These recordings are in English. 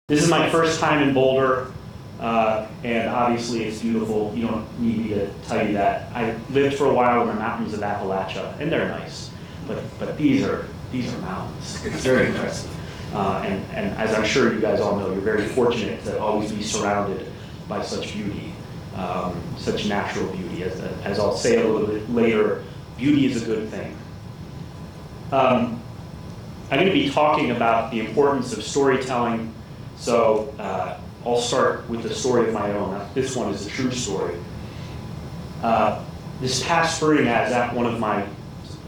This is my first time in Boulder, and obviously it's beautiful. You don't need me to tell you that. I lived for a while in the mountains of Appalachia, and they're nice, but these are mountains. It's very impressive, and as I'm sure you guys all know, you're very fortunate to always be surrounded by such beauty, such natural beauty. As I'll say a little bit later, beauty is a good thing. I'm going to be talking about the importance of storytelling. So I'll start with the story of my own. Now, this one is a true story. This past spring, I was at one of my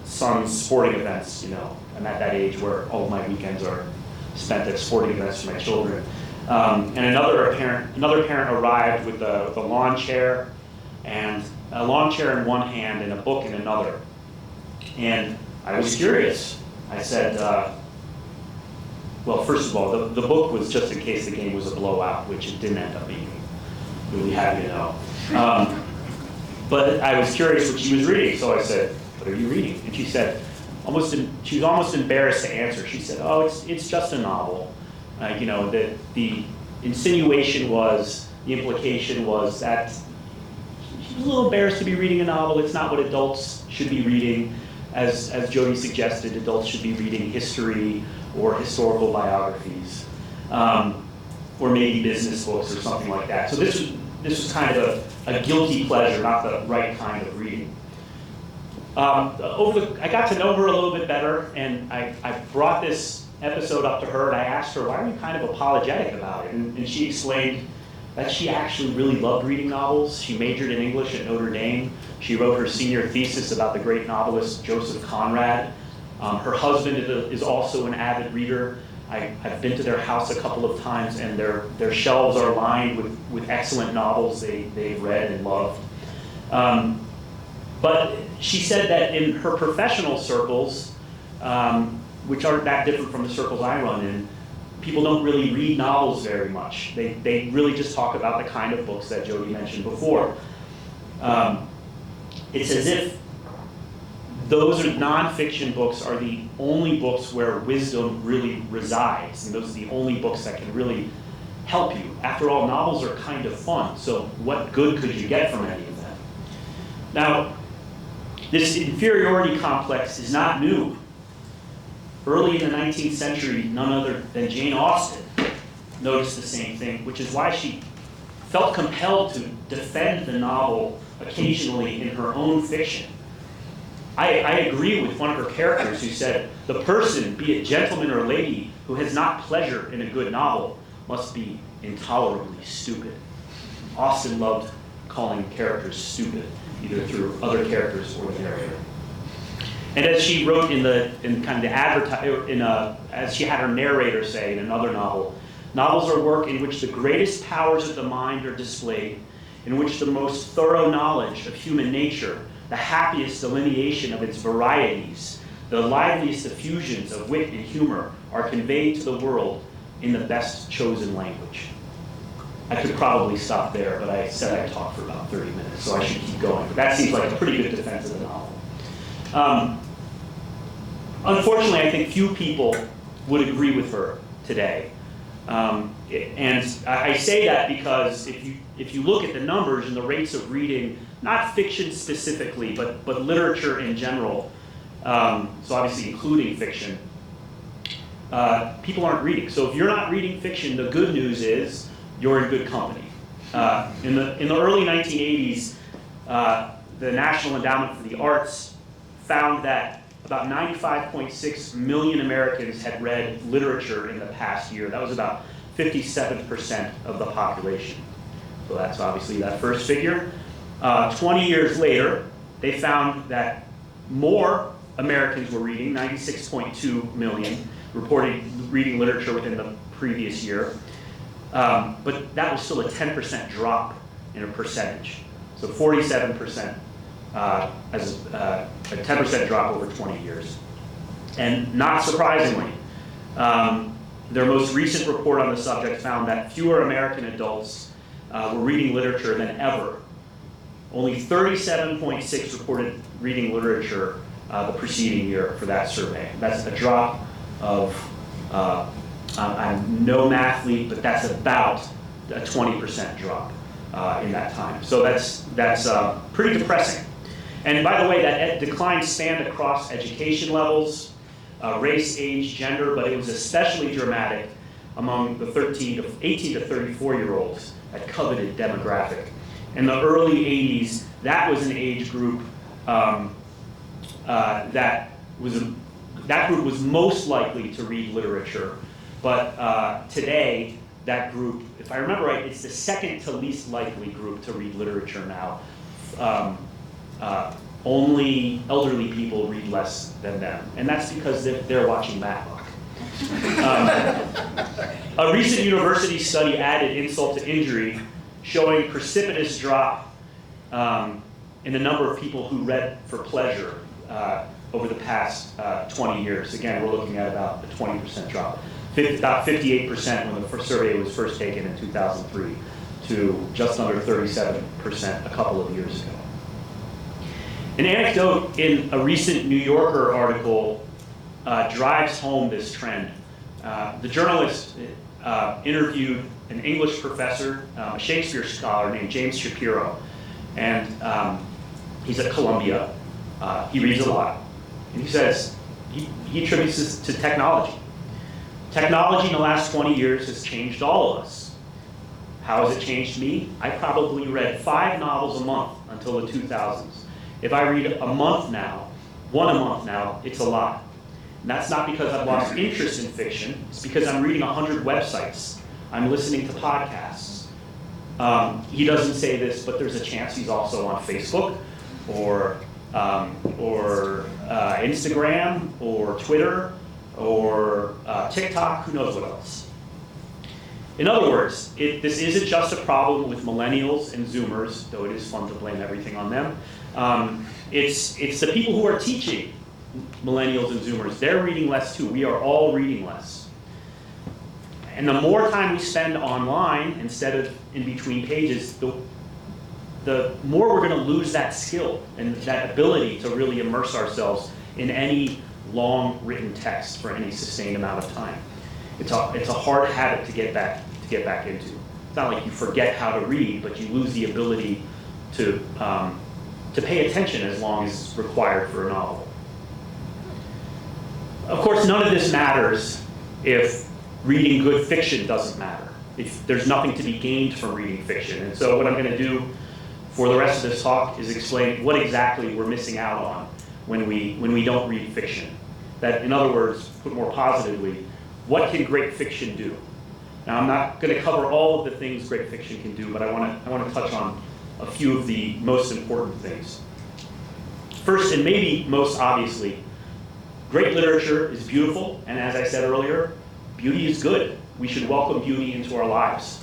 son's sporting events. You know, I'm at that age where all of my weekends are spent at sporting events for my children. And another parent arrived with a lawn chair, and a lawn chair in one hand and a book in another. And I was curious. I said, well, first of all, the book was just in case the game was a blowout, which it didn't end up being. Really happy to know. But I was curious what she was reading, so I said, "What are you reading?" And she said, she was almost embarrassed to answer. She said, "Oh, it's just a novel." You know, the insinuation was, the implication was that she was a little embarrassed to be reading a novel. It's not what adults should be reading. As Jody suggested, adults should be reading history or historical biographies, or maybe business books or something like that. So this was kind of a guilty pleasure, not the right kind of reading. I got to know her a little bit better, and I brought this episode up to her, and I asked her, why are you kind of apologetic about it? And she explained that she actually really loved reading novels. She majored in English at Notre Dame. She wrote her senior thesis about the great novelist Joseph Conrad. Her husband is also an avid reader. I've been to their house a couple of times, and their shelves are lined with excellent novels they've read and loved. But she said that in her professional circles, which aren't that different from the circles I run in, people don't really read novels very much. They really just talk about the kind of books that Jody mentioned before. It's as if those are nonfiction books are the only books where wisdom really resides, and those are the only books that can really help you. After all, novels are kind of fun, so what good could you get from any of them? Now, this inferiority complex is not new. Early in the 19th century, none other than Jane Austen noticed the same thing, which is why she felt compelled to defend the novel occasionally in her own fiction. I agree with one of her characters who said, "The person, be it gentleman or lady, who has not pleasure in a good novel must be intolerably stupid." Austen loved calling characters stupid, either through other characters or the narrator. And as she wrote as she had her narrator say in another novel, novels are work in which the greatest powers of the mind are displayed, in which the most thorough knowledge of human nature, the happiest delineation of its varieties, the liveliest effusions of wit and humor are conveyed to the world in the best chosen language. I could probably stop there, but I said I'd talk for about 30 minutes, so I should keep going. But that seems like a pretty good defense of the novel. Unfortunately, I think few people would agree with her today. And I say that because if you look at the numbers and the rates of reading, not fiction specifically, but literature in general, so obviously including fiction, people aren't reading. So if you're not reading fiction, the good news is you're in good company. In the early 1980s, the National Endowment for the Arts found that about 95.6 million Americans had read literature in the past year. That was about 57% of the population. So that's obviously that first figure. 20 years later, they found that more Americans were reading, 96.2 million reported reading literature within the previous year. But that was still a 10% drop in a percentage. So 47% as a 10% drop over 20 years. And not surprisingly, their most recent report on the subject found that fewer American adults were reading literature than ever. Only 37.6 reported reading literature the preceding year for that survey. That's a drop of I'm no mathlete, but that's about a 20% drop in that time. So that's pretty depressing. And by the way, that decline spanned across education levels, race, age, gender, but it was especially dramatic among the 18 to 34-year-olds, that coveted demographic. In the early 80s, that was an age group that group was most likely to read literature. But today, that group, if I remember right, it's the second to least likely group to read literature now. Only elderly people read less than them, and that's because they're watching Matlock. A recent university study added insult to injury, showing precipitous drop in the number of people who read for pleasure over the past 20 years. Again, we're looking at about a 20% drop. About 58% when the first survey was first taken in 2003 to just under 37% a couple of years ago. An anecdote in a recent New Yorker article drives home this trend. The journalist interviewed an English professor, a Shakespeare scholar named James Shapiro, and he's at Columbia. He reads a lot, and he says he attributes this to technology. Technology in the last 20 years has changed all of us. How has it changed me? I probably read 5 novels a month until the 2000s. If I read one a month now, it's a lot. And that's not because I've lost interest in fiction. It's because I'm reading 100 websites. I'm listening to podcasts. He doesn't say this, but there's a chance he's also on Facebook or Instagram or Twitter or TikTok, who knows what else. In other words, this isn't just a problem with millennials and Zoomers, though it is fun to blame everything on them. It's the people who are teaching millennials and Zoomers. They're reading less too. We are all reading less. And the more time we spend online instead of in between pages, the more we're going to lose that skill and that ability to really immerse ourselves in any long written text for any sustained amount of time. It's a hard habit to get back into. It's not like you forget how to read, but you lose the ability to pay attention as long as it's required for a novel. Of course, none of this matters if reading good fiction doesn't matter. If there's nothing to be gained from reading fiction. And so what I'm going to do for the rest of this talk is explain what exactly we're missing out on when we don't read fiction. That, in other words, put more positively, what can great fiction do? Now, I'm not going to cover all of the things great fiction can do, but I want to touch on a few of the most important things. First, and maybe most obviously, great literature is beautiful, and as I said earlier, beauty is good. We should welcome beauty into our lives.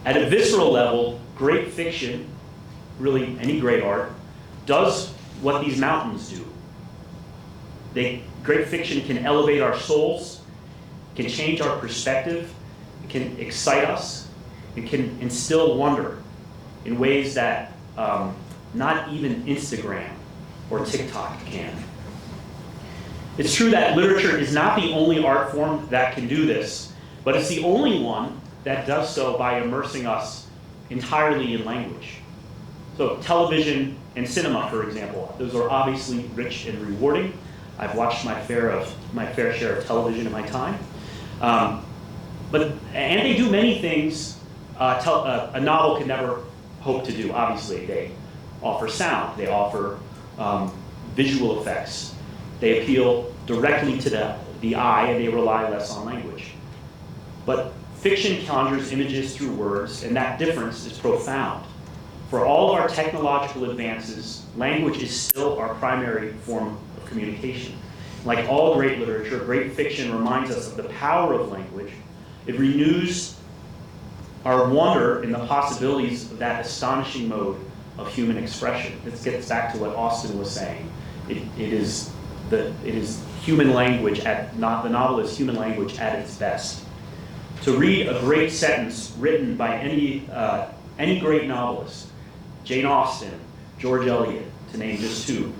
At a visceral level, great fiction, really any great art, does what these mountains do. Great fiction can elevate our souls, can change our perspective, it can excite us, it can instill wonder in ways that not even Instagram or TikTok can. It's true that literature is not the only art form that can do this, but it's the only one that does so by immersing us entirely in language. So television and cinema, for example, those are obviously rich and rewarding. I've watched my fair share of television in my time. And they do many things a novel can never hope to do. Obviously, they offer sound, they offer visual effects, they appeal directly to the eye, and they rely less on language. But fiction conjures images through words, and that difference is profound. For all of our technological advances, language is still our primary form of communication. Like all great literature, great fiction reminds us of the power of language. It renews our wonder in the possibilities of that astonishing mode of human expression. This gets back to what Austin was saying. It is human language the novel is human language at its best. To read a great sentence written by any great novelist, Jane Austen, George Eliot, to name just two,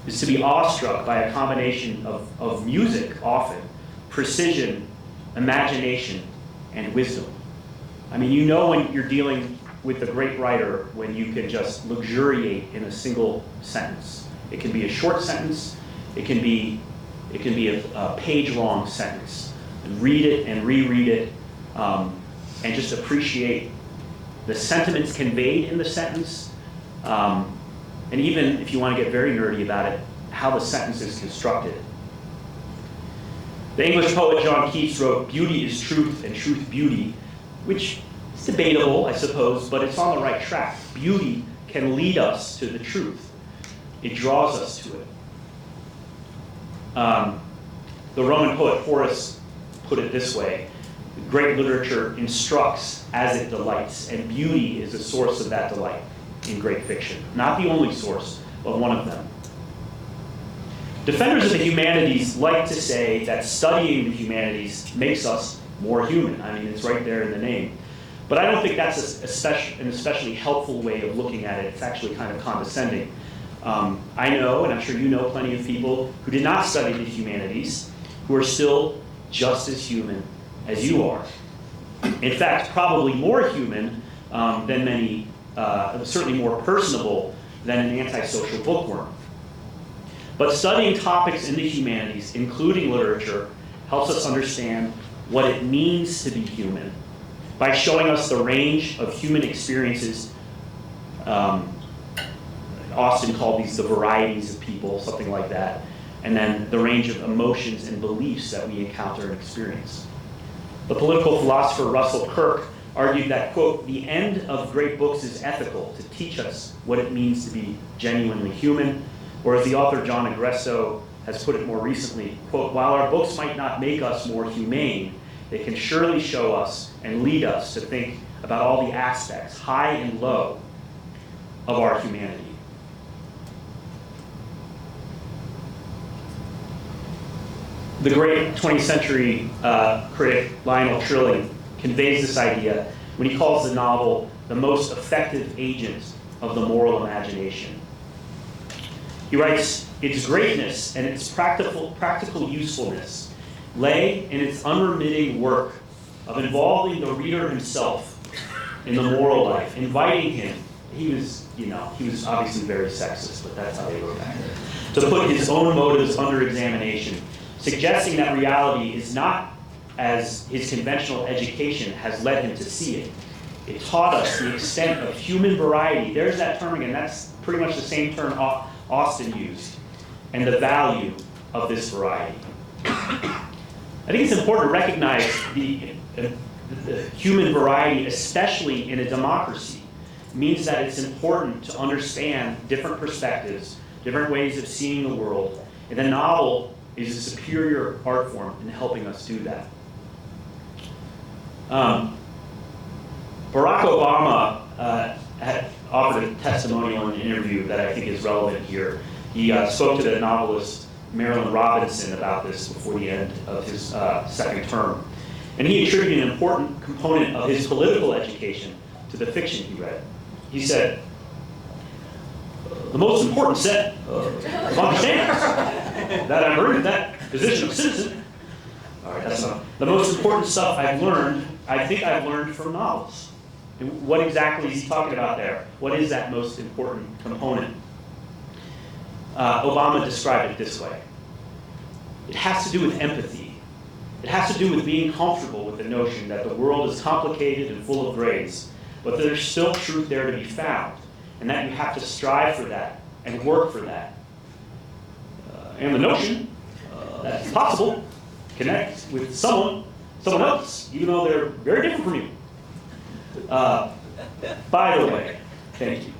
is to be awestruck by a combination of music, often, precision, imagination, and wisdom. I mean, you know when you're dealing with a great writer when you can just luxuriate in a single sentence. It can be a short sentence, it can be a page-long sentence. And read it and reread it, and just appreciate the sentiments conveyed in the sentence, and even if you want to get very nerdy about it, how the sentence is constructed. The English poet John Keats wrote, "Beauty is truth and truth beauty," which is debatable, I suppose, but it's on the right track. Beauty can lead us to the truth. It draws us to it. The Roman poet Horace put it this way: great literature instructs as it delights, and beauty is a source of that delight in great fiction. Not the only source, but one of them. Defenders of the humanities like to say that studying the humanities makes us more human. I mean, it's right there in the name. But I don't think that's an especially helpful way of looking at it. It's actually kind of condescending. I know, and I'm sure you know, plenty of people who did not study the humanities who are still just as human as you are. In fact, probably more human than many, certainly more personable than an antisocial bookworm. But studying topics in the humanities, including literature, helps us understand what it means to be human by showing us the range of human experiences. Austin called these the varieties of people, something like that, and then the range of emotions and beliefs that we encounter and experience. The political philosopher Russell Kirk argued that, quote, "the end of great books is ethical, to teach us what it means to be genuinely human," or as the author John Agresto has put it more recently, quote, "while our books might not make us more humane, they can surely show us and lead us to think about all the aspects, high and low, of our humanity." The great 20th century critic Lionel Trilling conveys this idea when he calls the novel the most effective agent of the moral imagination. He writes, "Its greatness and its practical usefulness lay in its unremitting work of involving the reader himself in the moral life, inviting him," he was obviously very sexist, but that's how they wrote that, "to put his own motives under examination, suggesting that reality is not as his conventional education has led him to see it. It taught us the extent of human variety." There's that term again. That's pretty much the same term Austin used. "And the value of this variety." I think it's important to recognize the human variety, especially in a democracy, means that it's important to understand different perspectives, different ways of seeing the world, and the novel is a superior art form in helping us do that. Barack Obama had offered a testimonial in an interview that I think is relevant here. He spoke to the novelist Marilyn Robinson about this before the end of his second term. And he attributed an important component of his political education to the fiction he read. He said, "The most important set of understandings that I've earned in that position of citizen," all right, that's enough. "The most important stuff I think I've learned from novels." And what exactly is he talking about there? What is that most important component? Obama described it this way: "It has to do with empathy. It has to do with being comfortable with the notion that the world is complicated and full of grays, but there's still truth there to be found, and that you have to strive for that and work for that. And the notion that it's possible to connect with someone else, even though they're very different from you. By the way," thank you.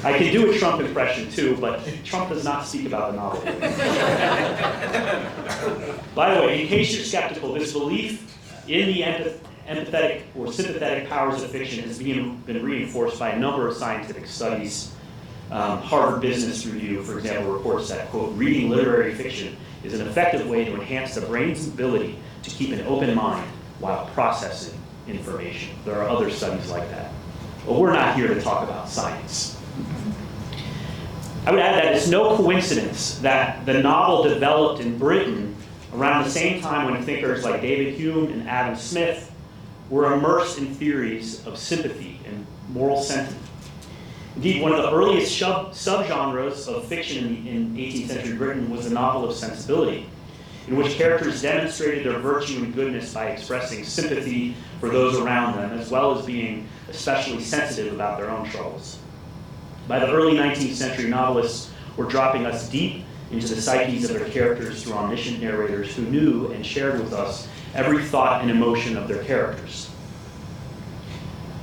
I can do a Trump impression too, but Trump does not speak about the novel. "By the way, in case you're skeptical, this belief in the empathetic or sympathetic powers of fiction has been reinforced by a number of scientific studies. Harvard Business Review, for example, reports that, quote, "reading literary fiction is an effective way to enhance the brain's ability to keep an open mind while processing information." There are other studies like that. But we're not here to talk about science. I would add that it's no coincidence that the novel developed in Britain around the same time when thinkers like David Hume and Adam Smith were immersed in theories of sympathy and moral sentiment. Indeed, one of the earliest subgenres of fiction in 18th century Britain was the novel of sensibility, in which characters demonstrated their virtue and goodness by expressing sympathy for those around them, as well as being especially sensitive about their own troubles. By the early 19th century, novelists were dropping us deep into the psyches of their characters through omniscient narrators who knew and shared with us every thought and emotion of their characters.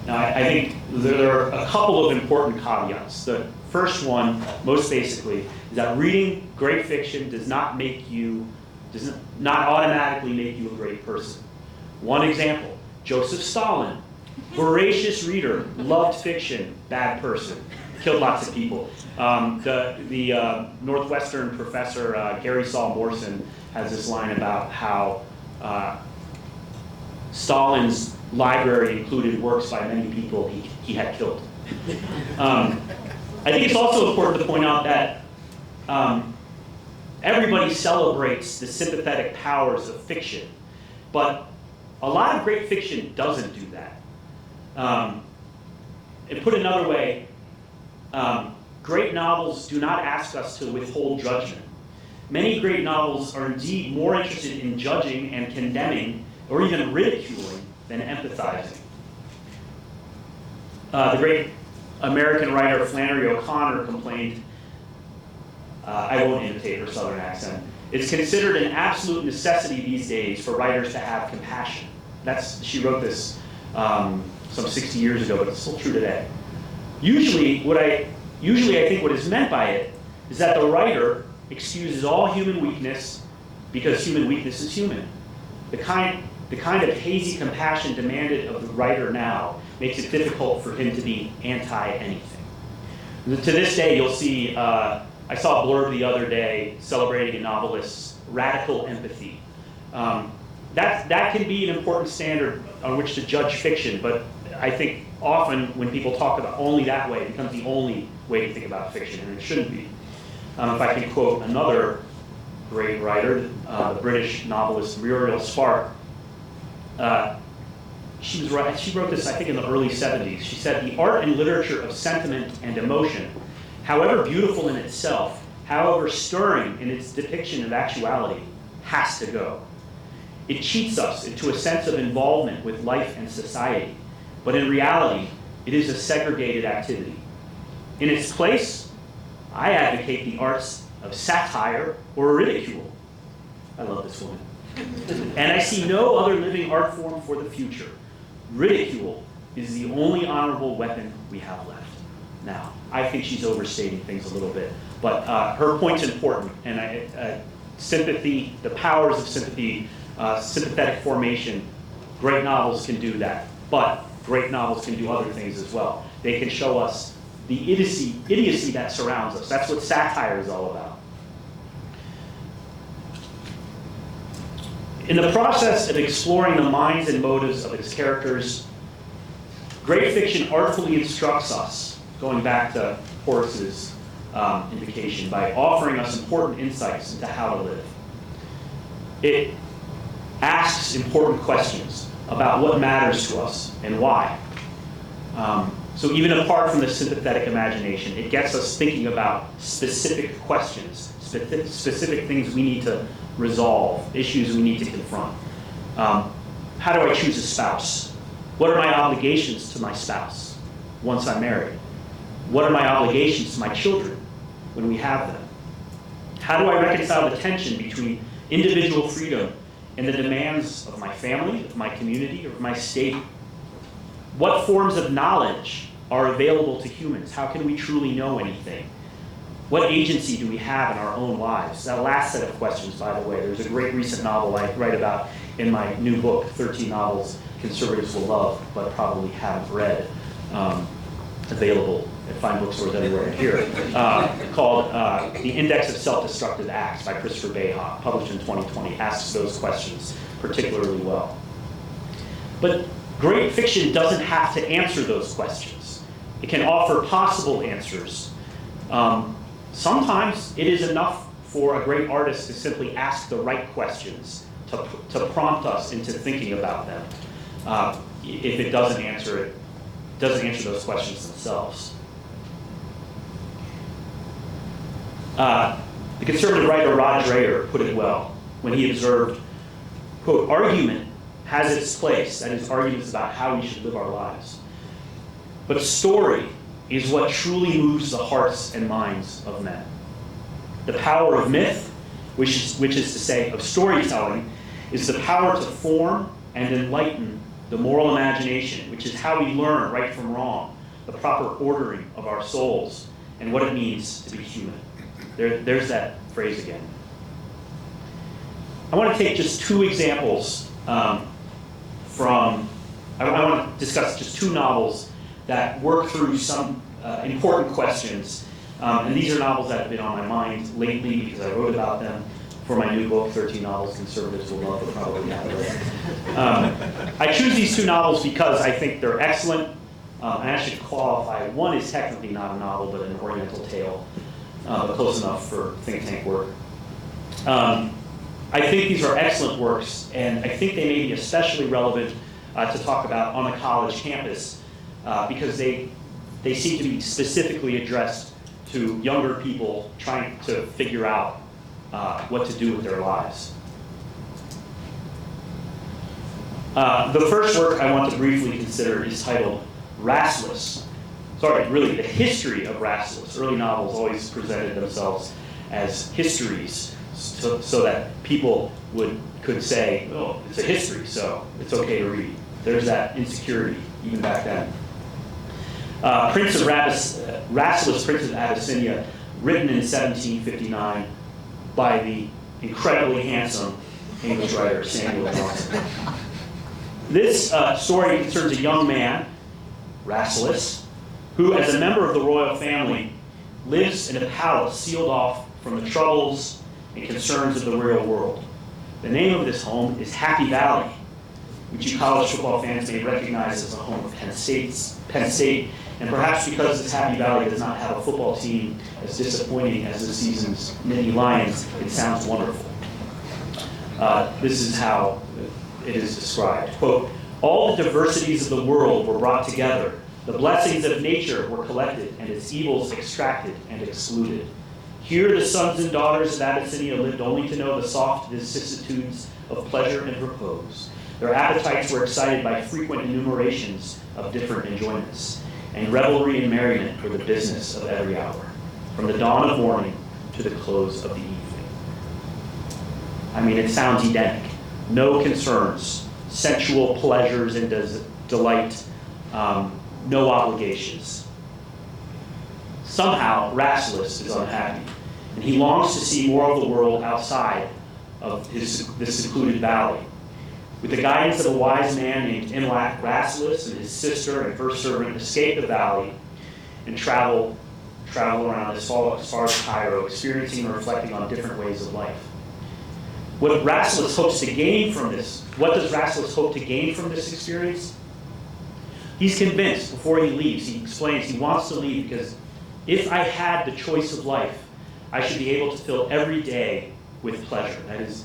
Now, I think there are a couple of important caveats. The first one, most basically, is that reading great fiction does not automatically make you a great person. One example, Joseph Stalin, voracious reader, loved fiction, bad person, killed lots of people. The Northwestern professor, Gary Saul Morrison, has this line about how Stalin's library included works by many people he had killed. I think it's also important to point out that everybody celebrates the sympathetic powers of fiction, but a lot of great fiction doesn't do that. And put another way, great novels do not ask us to withhold judgment. Many great novels are indeed more interested in judging and condemning, or even ridiculing, than empathizing. The great American writer Flannery O'Connor complained, I won't imitate her Southern accent, it's considered an absolute necessity these days for writers to have compassion. She wrote this some 60 years ago, but it's still true today. Usually I think what is meant by it is that the writer excuses all human weakness because human weakness is human. The kind of hazy compassion demanded of the writer now makes it difficult for him to be anti-anything. To this day, you'll see, I saw a blurb the other day celebrating a novelist's radical empathy. That can be an important standard on which to judge fiction, but I think often when people talk about only that way, it becomes the only way to think about fiction, and it shouldn't be. If I can quote another great writer, the British novelist Muriel Spark, she wrote this, I think, in the early 70s. She said, "The art and literature of sentiment and emotion, however beautiful in itself, however stirring in its depiction of actuality, has to go. It cheats us into a sense of involvement with life and society, but in reality, it is a segregated activity. In its place, I advocate the arts of satire or ridicule." I love this woman. "And I see no other living art form for the future. Ridicule is the only honorable weapon we have left." Now, I think she's overstating things a little bit, but her point's important, and sympathy, the powers of sympathy, sympathetic formation, great novels can do that, but great novels can do other things as well. They can show us the idiocy that surrounds us. That's what satire is all about. In the process of exploring the minds and motives of its characters, great fiction artfully instructs us, going back to Horace's indication, by offering us important insights into how to live. It asks important questions about what matters to us and why. So even apart from the sympathetic imagination, it gets us thinking about specific questions, specific things we need to resolve, issues we need to confront. How do I choose a spouse? What are my obligations to my spouse once I'm married? What are my obligations to my children when we have them? How do I reconcile the tension between individual freedom and the demands of my family, of my community, or of my state? What forms of knowledge are available to humans? How can we truly know anything? What agency do we have in our own lives? That last set of questions, by the way, there's a great recent novel I write about in my new book, 13 Novels Conservatives Will Love, but probably haven't read, available at fine bookstores everywhere here, called The Index of Self-Destructive Acts by Christopher Bayhoff, published in 2020, asks those questions particularly well. But great fiction doesn't have to answer those questions. It can offer possible answers. Sometimes it is enough for a great artist to simply ask the right questions, to prompt us into thinking about them, if it doesn't answer those questions themselves. The conservative writer Rod Dreher put it well when he observed, quote, "Argument has its place," that is, arguments about how we should live our lives. "But story is what truly moves the hearts and minds of men. The power of myth, which is to say of storytelling, is the power to form and enlighten the moral imagination, which is how we learn right from wrong, the proper ordering of our souls, and what it means to be human." There's that phrase again. I want to take just two examples I want to discuss just two novels that work through some important questions. And these are novels that have been on my mind lately because I wrote about them for my new book, 13 Novels Conservatives Will Love, but probably not read. I choose these two novels because I think they're excellent. And I should qualify, one is technically not a novel, but an oriental tale, but close enough for think tank work. I think these are excellent works, and I think they may be especially relevant to talk about on a college campus because they seem to be specifically addressed to younger people trying to figure out what to do with their lives. The first work I want to briefly consider is titled Rassless. Sorry, really, the history of Rassless. Early novels always presented themselves as histories so that people could say, oh, it's a history, so it's okay to read. There's that insecurity even back then. Rassless, Prince of Abyssinia, written in 1759 by the incredibly handsome English writer Samuel Johnson. This story concerns a young man, Rassless, who, as a member of the royal family, lives in a palace sealed off from the troubles and concerns of the real world. The name of this home is Happy Valley, which you college football fans may recognize as a home of Penn State, and perhaps because this Happy Valley does not have a football team as disappointing as this season's Nittany Lions, it sounds wonderful. This is how it is described. Quote, "All the diversities of the world were brought together. The blessings of nature were collected, and its evils extracted and excluded. Here the sons and daughters of Abyssinia lived only to know the soft vicissitudes of pleasure and repose. Their appetites were excited by frequent enumerations of different enjoyments, and revelry and merriment were the business of every hour, from the dawn of morning to the close of the evening." I mean, it sounds Edenic. No concerns, sensual pleasures and delight, no obligations. Somehow, Rassless is unhappy, and he longs to see more of the world outside of this secluded valley. With the guidance of a wise man named Imlac, Rassless and his sister and first servant escape the valley and travel around as far as Cairo, experiencing and reflecting on different ways of life. What does Rassless hope to gain from this experience? He's convinced before he leaves, he explains he wants to leave because if I had the choice of life, I should be able to fill every day with pleasure. That is,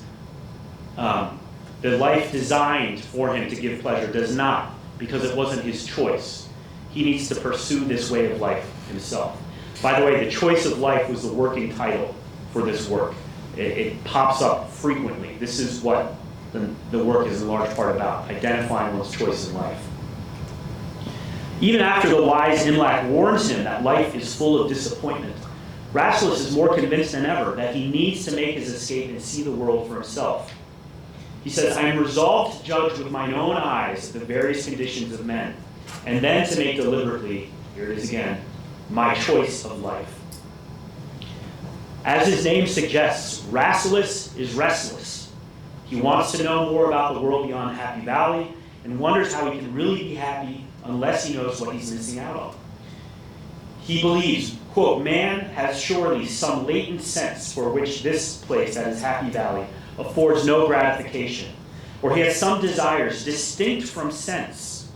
the life designed for him to give pleasure does not, because it wasn't his choice. He needs to pursue this way of life himself. By the way, the choice of life was the working title for this work. It pops up frequently. This is what the work is in large part about, identifying one's choice in life. Even after the wise Imlac warns him that life is full of disappointment, Rassless is more convinced than ever that he needs to make his escape and see the world for himself. He says, "I am resolved to judge with mine own eyes the various conditions of men, and then to make deliberately," here it is again, "my choice of life." As his name suggests, Rassless is restless. He wants to know more about the world beyond Happy Valley and wonders how he can really be happy unless he knows what he's missing out on. He believes, quote, "Man has surely some latent sense for which this place, that is Happy Valley, affords no gratification, or he has some desires distinct from sense,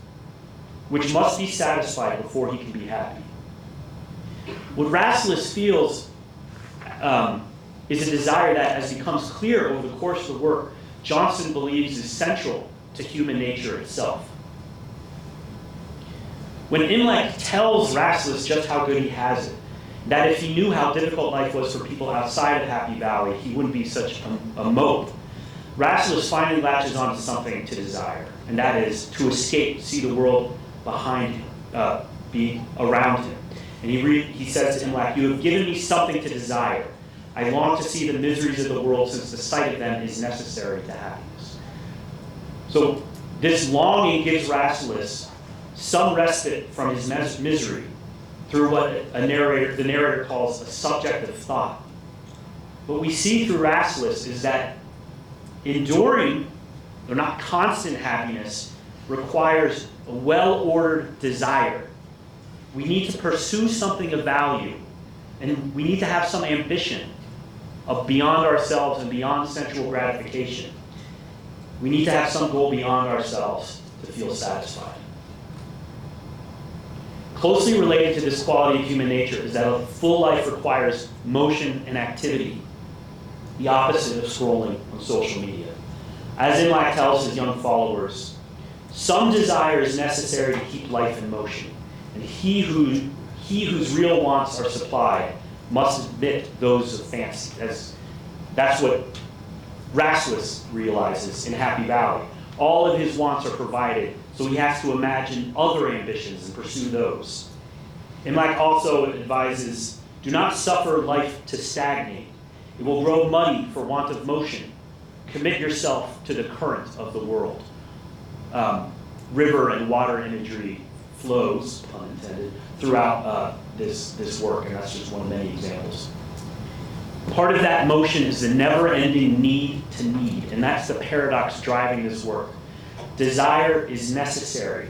which must be satisfied before he can be happy." What Rassless feels is a desire that, as becomes clear over the course of the work, Johnson believes is central to human nature itself. When Imlach tells Rasselas just how good he has it, that if he knew how difficult life was for people outside of Happy Valley, he wouldn't be such a mope, Rasselas finally latches onto something to desire, and that is to escape, see the world behind him, be around him. And he says to Imlach, "You have given me something to desire. I long to see the miseries of the world, since the sight of them is necessary to happiness." So this longing gives Rasselas some respite from his misery through what the narrator calls a subjective thought. What we see through Rasselas is that enduring, or not constant happiness, requires a well-ordered desire. We need to pursue something of value, and we need to have some ambition of beyond ourselves and beyond sensual gratification. We need to have some goal beyond ourselves to feel satisfied. Closely related to this quality of human nature is that a full life requires motion and activity, the opposite of scrolling on social media. As Imlach tells his young followers, some desire is necessary to keep life in motion, and he whose real wants are supplied must admit those of fancy. That's what Rasselas realizes in Happy Valley. All of his wants are provided, so he has to imagine other ambitions and pursue those. Imlach also advises, do not suffer life to stagnate. It will grow muddy for want of motion. Commit yourself to the current of the world. River and water imagery flows, pun intended, throughout this work, and that's just one of many examples. Part of that motion is the never-ending need to need, and that's the paradox driving this work. Desire is necessary.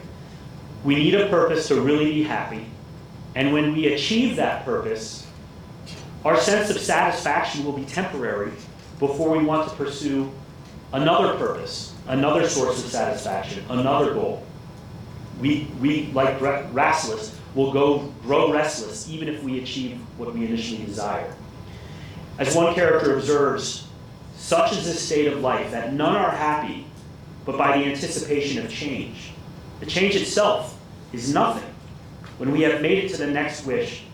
We need a purpose to really be happy, and when we achieve that purpose, our sense of satisfaction will be temporary before we want to pursue another purpose, another source of satisfaction, another goal. We like Rasselas, will grow restless even if we achieve what we initially desire. As one character observes, such is the state of life that none are happy but by the anticipation of change. The change itself is nothing. When we have made it to the next wish,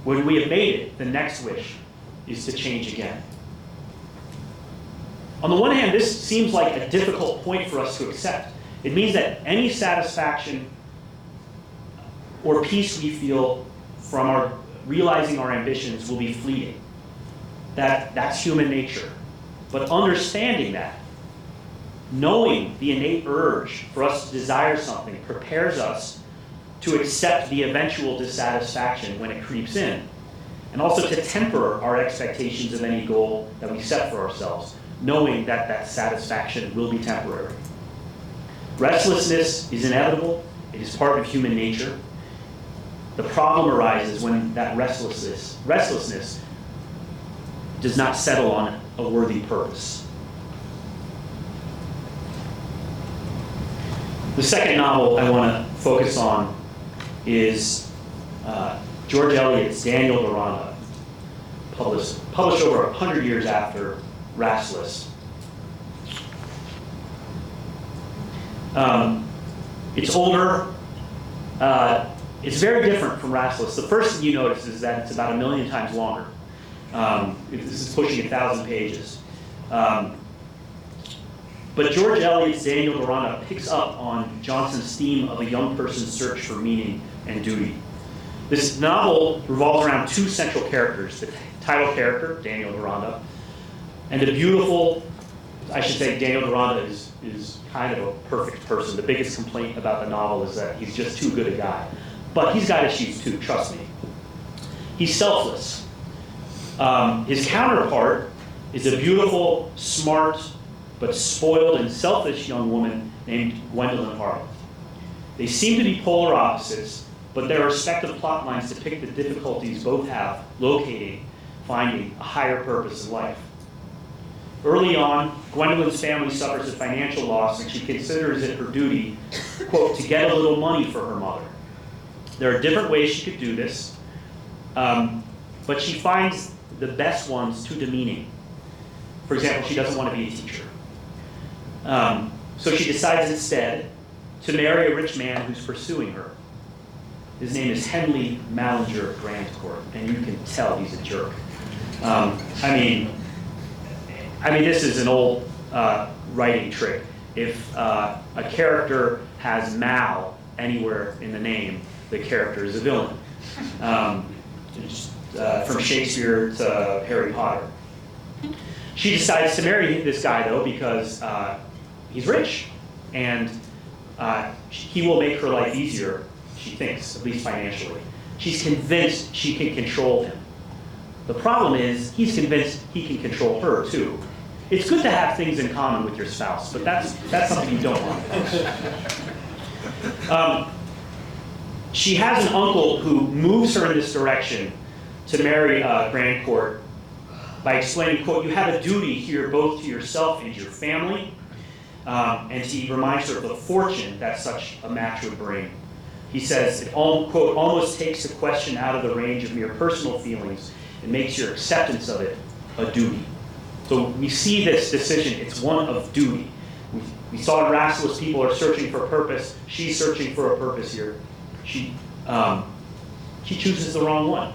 the next wish is to change again. On the one hand, this seems like a difficult point for us to accept. It means that any satisfaction or peace we feel from realizing our ambitions will be fleeting. That's human nature. But understanding that, knowing the innate urge for us to desire something, prepares us to accept the eventual dissatisfaction when it creeps in, and also to temper our expectations of any goal that we set for ourselves, knowing that that satisfaction will be temporary. Restlessness is inevitable. It is part of human nature. The problem arises when that restlessness does not settle on a worthy purpose. The second novel I want to focus on is George Eliot's Daniel Deronda, published over 100 years after Rasselas. It's older. It's very different from Rasselas. The first thing you notice is that it's about 1 million times longer. This is pushing 1,000 pages. But George Eliot's Daniel Deronda picks up on Johnson's theme of a young person's search for meaning and duty. This novel revolves around two central characters, the title character, Daniel Deronda, and the beautiful, I should say Daniel Deronda is kind of a perfect person. The biggest complaint about the novel is that he's just too good a guy. But he's got issues too, trust me. He's selfless. His counterpart is a beautiful, smart, but spoiled and selfish young woman named Gwendolyn Harleth. They seem to be polar opposites, but their respective plot lines depict the difficulties both have finding a higher purpose in life. Early on, Gwendolyn's family suffers a financial loss, and she considers it her duty, quote, to get a little money for her mother. There are different ways she could do this, but she finds the best ones too demeaning. For example, she doesn't want to be a teacher. So she decides instead to marry a rich man who's pursuing her. His name is Henley Mallinger Grandcourt, and you can tell he's a jerk. I mean, this is an old writing trick. If a character has Mal anywhere in the name, the character is a villain. From Shakespeare to Harry Potter. She decides to marry this guy, though, because he's rich, and he will make her life easier, she thinks, at least financially. She's convinced she can control him. The problem is, he's convinced he can control her, too. It's good to have things in common with your spouse, but that's something you don't want. She has an uncle who moves her in this direction to marry Grandcourt by explaining, quote, "You have a duty here both to yourself and your family." And he reminds her of the fortune that such a match would bring. He says, it, quote, "almost takes the question out of the range of mere personal feelings and makes your acceptance of it a duty." So we see this decision, it's one of duty. We saw in Rasselas, people are searching for purpose. She's searching for a purpose here. She chooses the wrong one.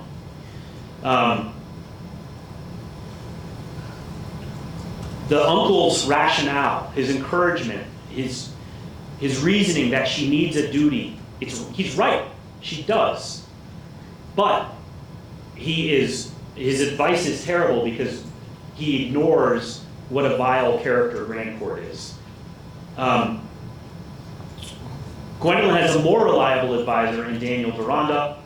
The uncle's rationale, his encouragement, his reasoning that she needs a duty, he's right, she does. But his advice is terrible because he ignores what a vile character Grandcourt is. Gwendolyn has a more reliable advisor in Daniel Deronda,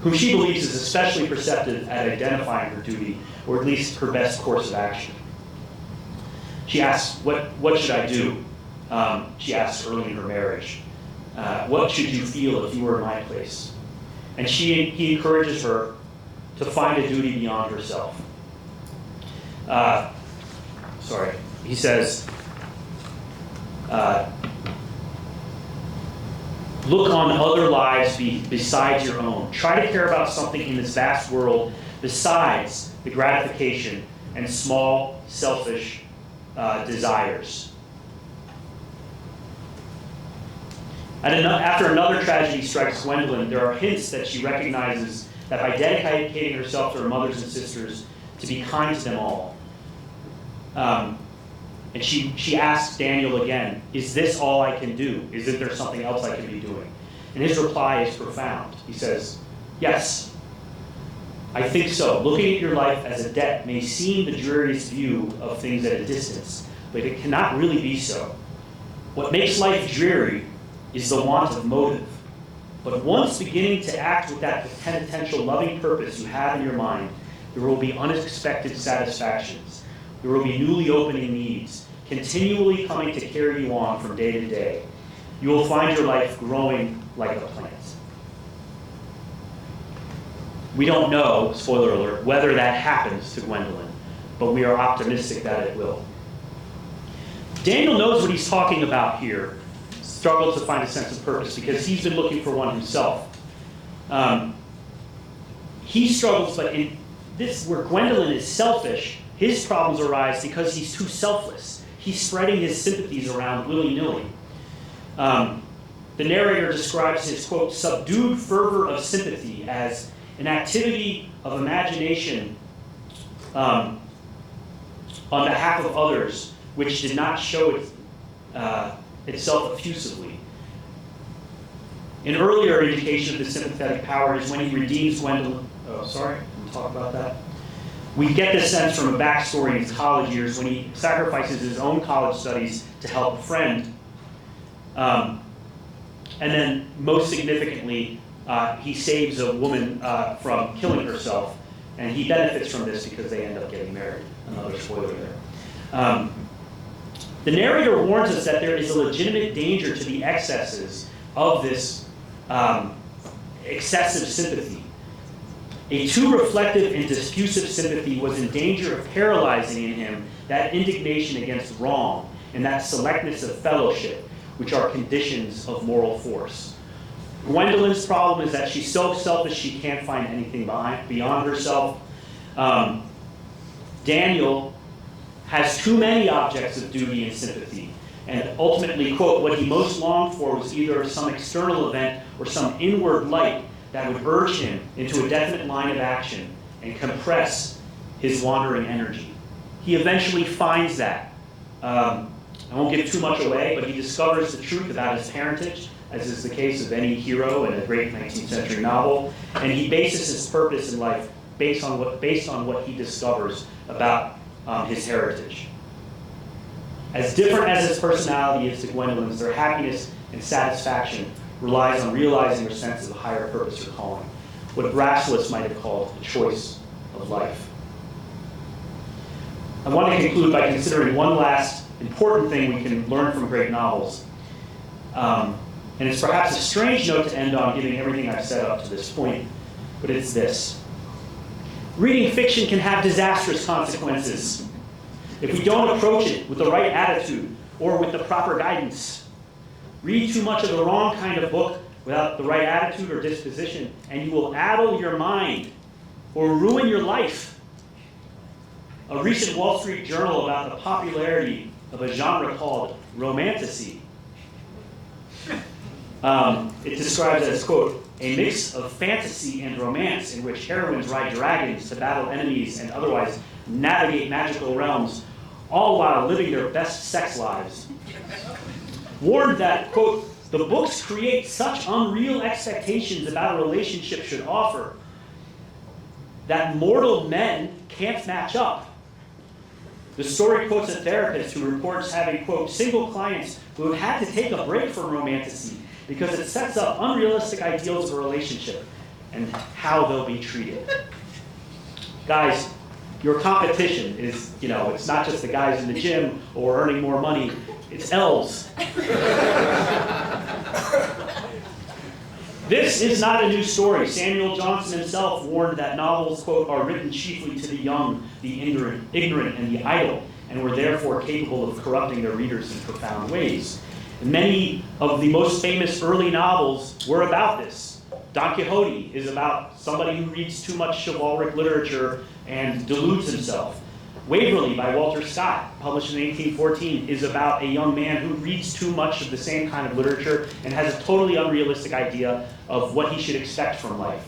whom she believes is especially perceptive at identifying her duty, or at least her best course of action. She asks, what should I do? She asks early in her marriage. What should you feel if you were in my place? And he encourages her to find a duty beyond herself. He says, look on other lives besides your own. Try to care about something in this vast world besides the gratification and small, selfish desires. After another tragedy strikes Gwendolyn, there are hints that she recognizes that by dedicating herself to her mothers and sisters, to be kind to them all. And she asks Daniel again, is this all I can do? Isn't there something else I can be doing? And his reply is profound. He says, yes, I think so. Looking at your life as a debt may seem the dreariest view of things at a distance, but it cannot really be so. What makes life dreary is the want of motive. But once beginning to act with that penitential, loving purpose you have in your mind, there will be unexpected satisfactions. There will be newly opening needs, continually coming to carry you on from day to day. You will find your life growing like a plant. We don't know, spoiler alert, whether that happens to Gwendolyn, but we are optimistic that it will. Daniel knows what he's talking about here, struggled to find a sense of purpose, because he's been looking for one himself. He struggles, but in this, where Gwendolyn is selfish, his problems arise because he's too selfless. He's spreading his sympathies around willy-nilly. The narrator describes his, quote, subdued fervor of sympathy as an activity of imagination on behalf of others, which did not show itself effusively. An earlier indication of the sympathetic power is when he redeems Gwendolyn. Oh, sorry, we'll talk about that. We get this sense from a backstory in his college years when he sacrifices his own college studies to help a friend. And then, most significantly, he saves a woman from killing herself, and he benefits from this because they end up getting married. Another spoiler there. The narrator warns us that there is a legitimate danger to the excesses of this excessive sympathy. A too reflective and diffusive sympathy was in danger of paralyzing in him that indignation against wrong and that selectness of fellowship, which are conditions of moral force. Gwendolyn's problem is that she's so selfish she can't find anything beyond herself. Daniel has too many objects of duty and sympathy, and ultimately, quote, what he most longed for was either some external event or some inward light that would urge him into a definite line of action and compress his wandering energy. He eventually finds that. I won't give too much away, but he discovers the truth about his parentage, as is the case of any hero in a great 19th century novel, and he bases his purpose in life based on what he discovers about his heritage. As different as his personality is to Gwendolyn's, their happiness and satisfaction relies on realizing their sense of a higher purpose or calling, what Rasselas might have called the choice of life. I want to conclude by considering one last important thing we can learn from great novels. And it's perhaps a strange note to end on, given everything I've said up to this point, but it's this. Reading fiction can have disastrous consequences if we don't approach it with the right attitude or with the proper guidance. Read too much of the wrong kind of book without the right attitude or disposition, and you will addle your mind or ruin your life. A recent Wall Street Journal about the popularity of a genre called romantasy. It describes it as, quote, a mix of fantasy and romance in which heroines ride dragons to battle enemies and otherwise navigate magical realms, all while living their best sex lives. Warned that, quote, the books create such unreal expectations about a relationship should offer that mortal men can't match up. The story quotes a therapist who reports having, quote, single clients who have had to take a break from romantasy because it sets up unrealistic ideals of a relationship and how they'll be treated. Guys, your competition is, it's not just the guys in the gym or earning more money, it's elves. This is not a new story. Samuel Johnson himself warned that novels, quote, are written chiefly to the young, the ignorant, and the idle, and were therefore capable of corrupting their readers in profound ways. And many of the most famous early novels were about this. Don Quixote is about somebody who reads too much chivalric literature and deludes himself. Waverley by Walter Scott, published in 1814, is about a young man who reads too much of the same kind of literature and has a totally unrealistic idea of what he should expect from life.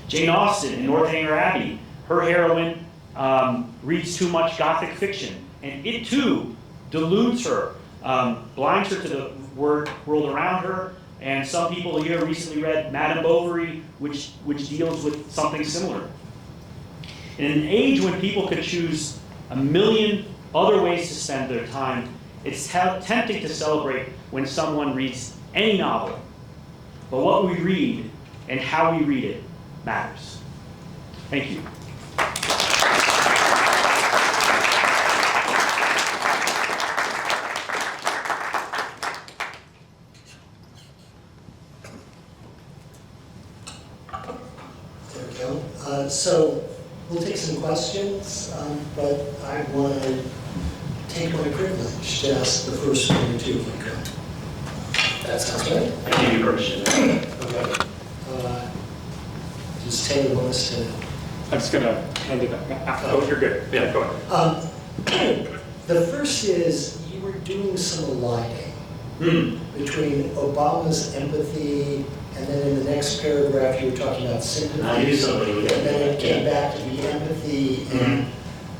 Jane Austen in Northanger Abbey, her heroine reads too much Gothic fiction, and it too deludes her, blinds her to the world around her. And some people here recently read Madame Bovary, which deals with something similar. In an age when people could choose a million other ways to spend their time, it's tempting to celebrate when someone reads any novel. But what we read and how we read it matters. Thank you. So we'll take some questions, but I want to take my privilege to ask the first one or two if we could. That sounds good? I give you permission. Okay. Does Taylor want us to? I'm just going to hand it back. Oh, you're good. Yeah, go ahead. The first is you were doing some aligning between Obama's empathy, and then in the next paragraph you were talking about sympathy. I knew somebody would and then it came back to the empathy, and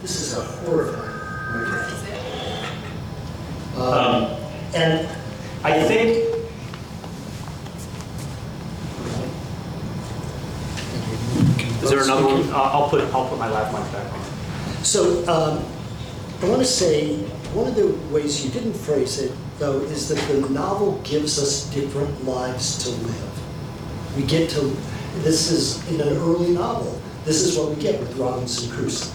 this is a horrifying and I think is there another one? I'll put my lap mic back on. So I want to say one of the ways you didn't phrase it, though, is that the novel gives us different lives to live. We get to, this is in an early novel, this is what we get with Robinson Crusoe,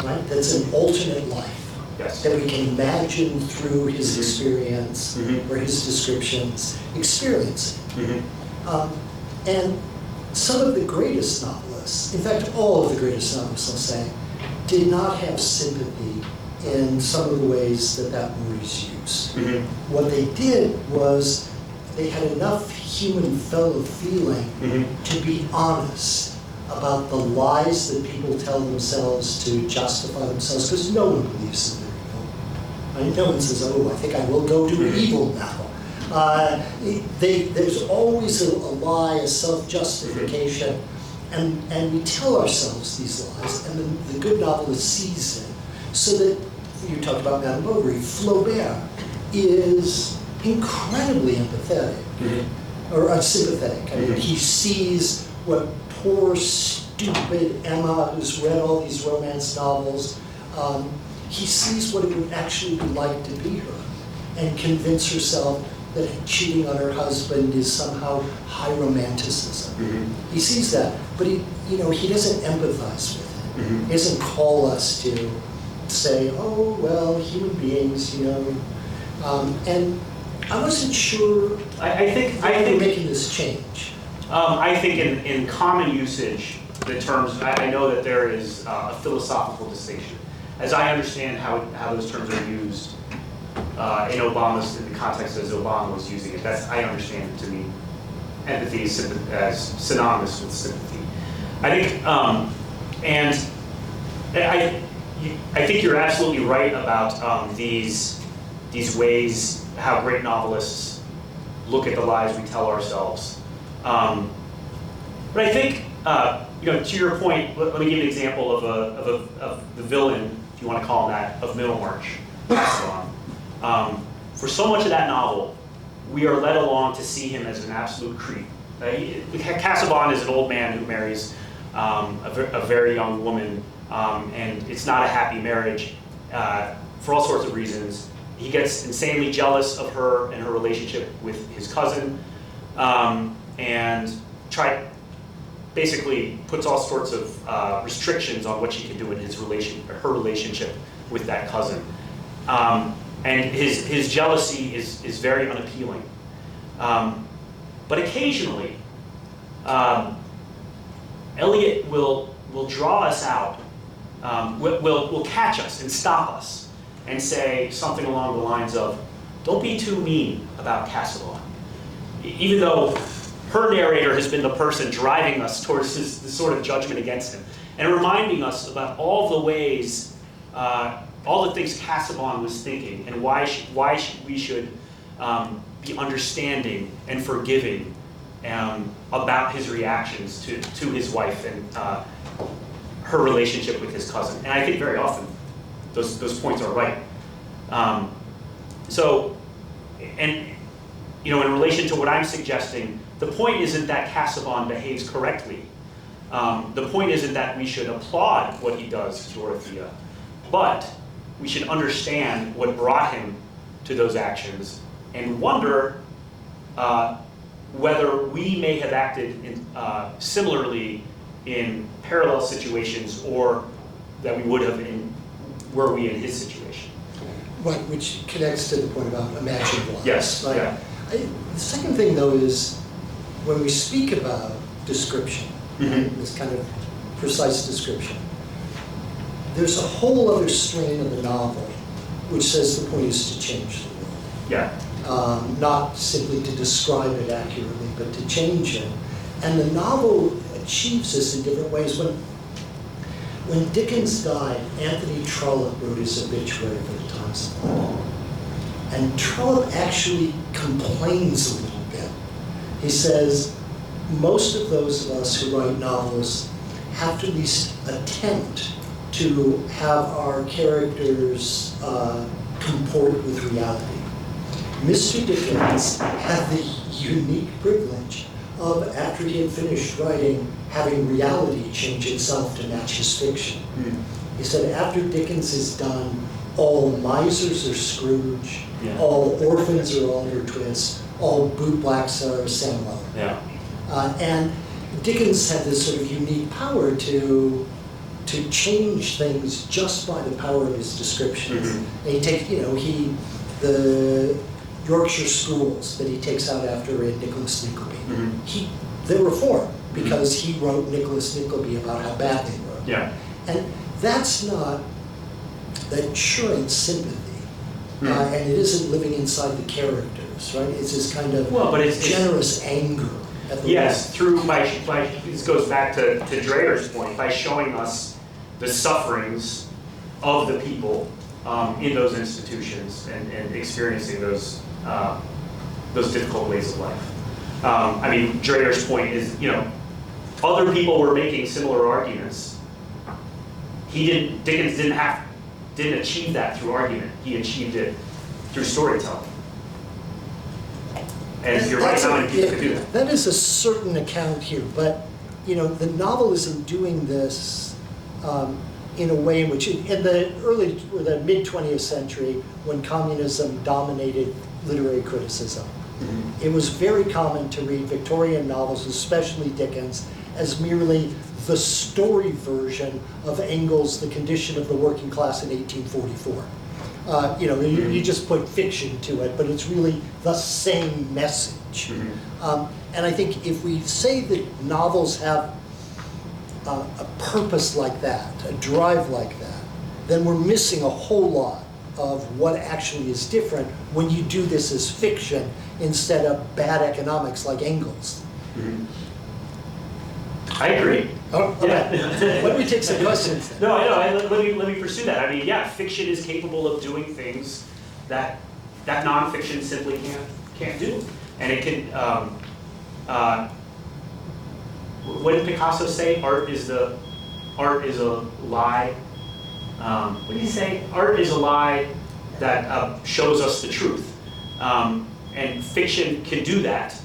right? That's an alternate life. Yes. That we can imagine through his experience or his descriptions, experience. And some of the greatest novelists, in fact, all of the greatest novelists, I'll say, did not have sympathy in some of the ways that that word is used. What they did was they had enough human fellow feeling to be honest about the lies that people tell themselves to justify themselves, because no one believes that they're evil. I mean, no one says, oh, I think I will go do evil now. There's always a lie, a self-justification, and we tell ourselves these lies, and then the good novelist sees it, so that, you talked about Madame Bovary, Flaubert is incredibly empathetic, or sympathetic. I mean, he sees what poor, stupid Emma, who's read all these romance novels, he sees what it would actually be like to be her, and convince herself that cheating on her husband is somehow high romanticism. He sees that, but he doesn't empathize with it. He doesn't call us to say, oh, well, human beings, and I wasn't sure I think making this change. I think in common usage, the terms, I know that there is a philosophical distinction. As I understand how those terms are used in the context as Obama was using it, I understand it to mean empathy as synonymous with sympathy. I think, I think you're absolutely right about these ways how great novelists look at the lies we tell ourselves. But I think, to your point, let me give you an example of the villain, if you want to call him that, of Middlemarch. For so much of that novel, we are led along to see him as an absolute creep. Casaubon is an old man who marries a very young woman, and it's not a happy marriage for all sorts of reasons. He gets insanely jealous of her and her relationship with his cousin, and basically puts all sorts of restrictions on what she can do in her relationship with that cousin. And his jealousy is very unappealing. But occasionally, Eliot will draw us out, will catch us and stop us and say something along the lines of, don't be too mean about Casaubon. Even though her narrator has been the person driving us towards this sort of judgment against him, and reminding us about all the ways, all the things Casaubon was thinking, and why we should be understanding and forgiving about his reactions to his wife and her relationship with his cousin. And I think very often those points are right. In relation to what I'm suggesting, the point isn't that Casaubon behaves correctly. The point isn't that we should applaud what he does to Dorothea, but we should understand what brought him to those actions and wonder whether we may have acted similarly in parallel situations, or that we would have were we in his situation. Right, which connects to the point about imaginative lies. Yes, right? yeah. The second thing, though, is when we speak about description, this kind of precise description, there's a whole other strain of the novel which says the point is to change the world. Yeah. Not simply to describe it accurately, but to change it. And the novel achieves this in different ways. When Dickens died, Anthony Trollope wrote his obituary for the Times of London. And Trollope actually complains a little bit. He says, most of those of us who write novels have to at least attempt to have our characters comport with reality. Mr. Dickens had the unique privilege of, after he had finished writing, having reality change itself to match his fiction. He said, after Dickens is done, all misers are Scrooge, all orphans are Oliver Twist, all bootblacks are Samuel. Yeah. And Dickens had this sort of unique power to change things just by the power of his descriptions. And he takes, the Yorkshire schools that he takes out after in Nicholas Nickleby. They were formed because he wrote Nicholas Nickleby about how bad they were. Yeah. And that's not, that sure ain't sympathy. And it isn't living inside the characters. virtues, right? It's this kind of Well, but it's generous anger at the yes, this goes back to Dreher's point, by showing us the sufferings of the people in those institutions and experiencing those difficult ways of life. I mean, Dreher's point is, other people were making similar arguments. Dickens didn't achieve that through argument. He achieved it through storytelling. And you're right, how many people could do that? That is a certain account here, but the novel isn't doing this in a way in which, in the mid 20th century, when communism dominated literary criticism, it was very common to read Victorian novels, especially Dickens, as merely the story version of Engels' The Condition of the Working Class in 1844. You just put fiction to it, but it's really the same message. And I think if we say that novels have a purpose like that, a drive like that, then we're missing a whole lot of what actually is different when you do this as fiction instead of bad economics like Engels. I agree. Oh, okay. Why don't we take some questions then? No, let me pursue that. I mean, yeah, fiction is capable of doing things that nonfiction simply can't do, and it can. What did Picasso say? Art is a lie. What did he say? Art is a lie that shows us the truth, and fiction can do that.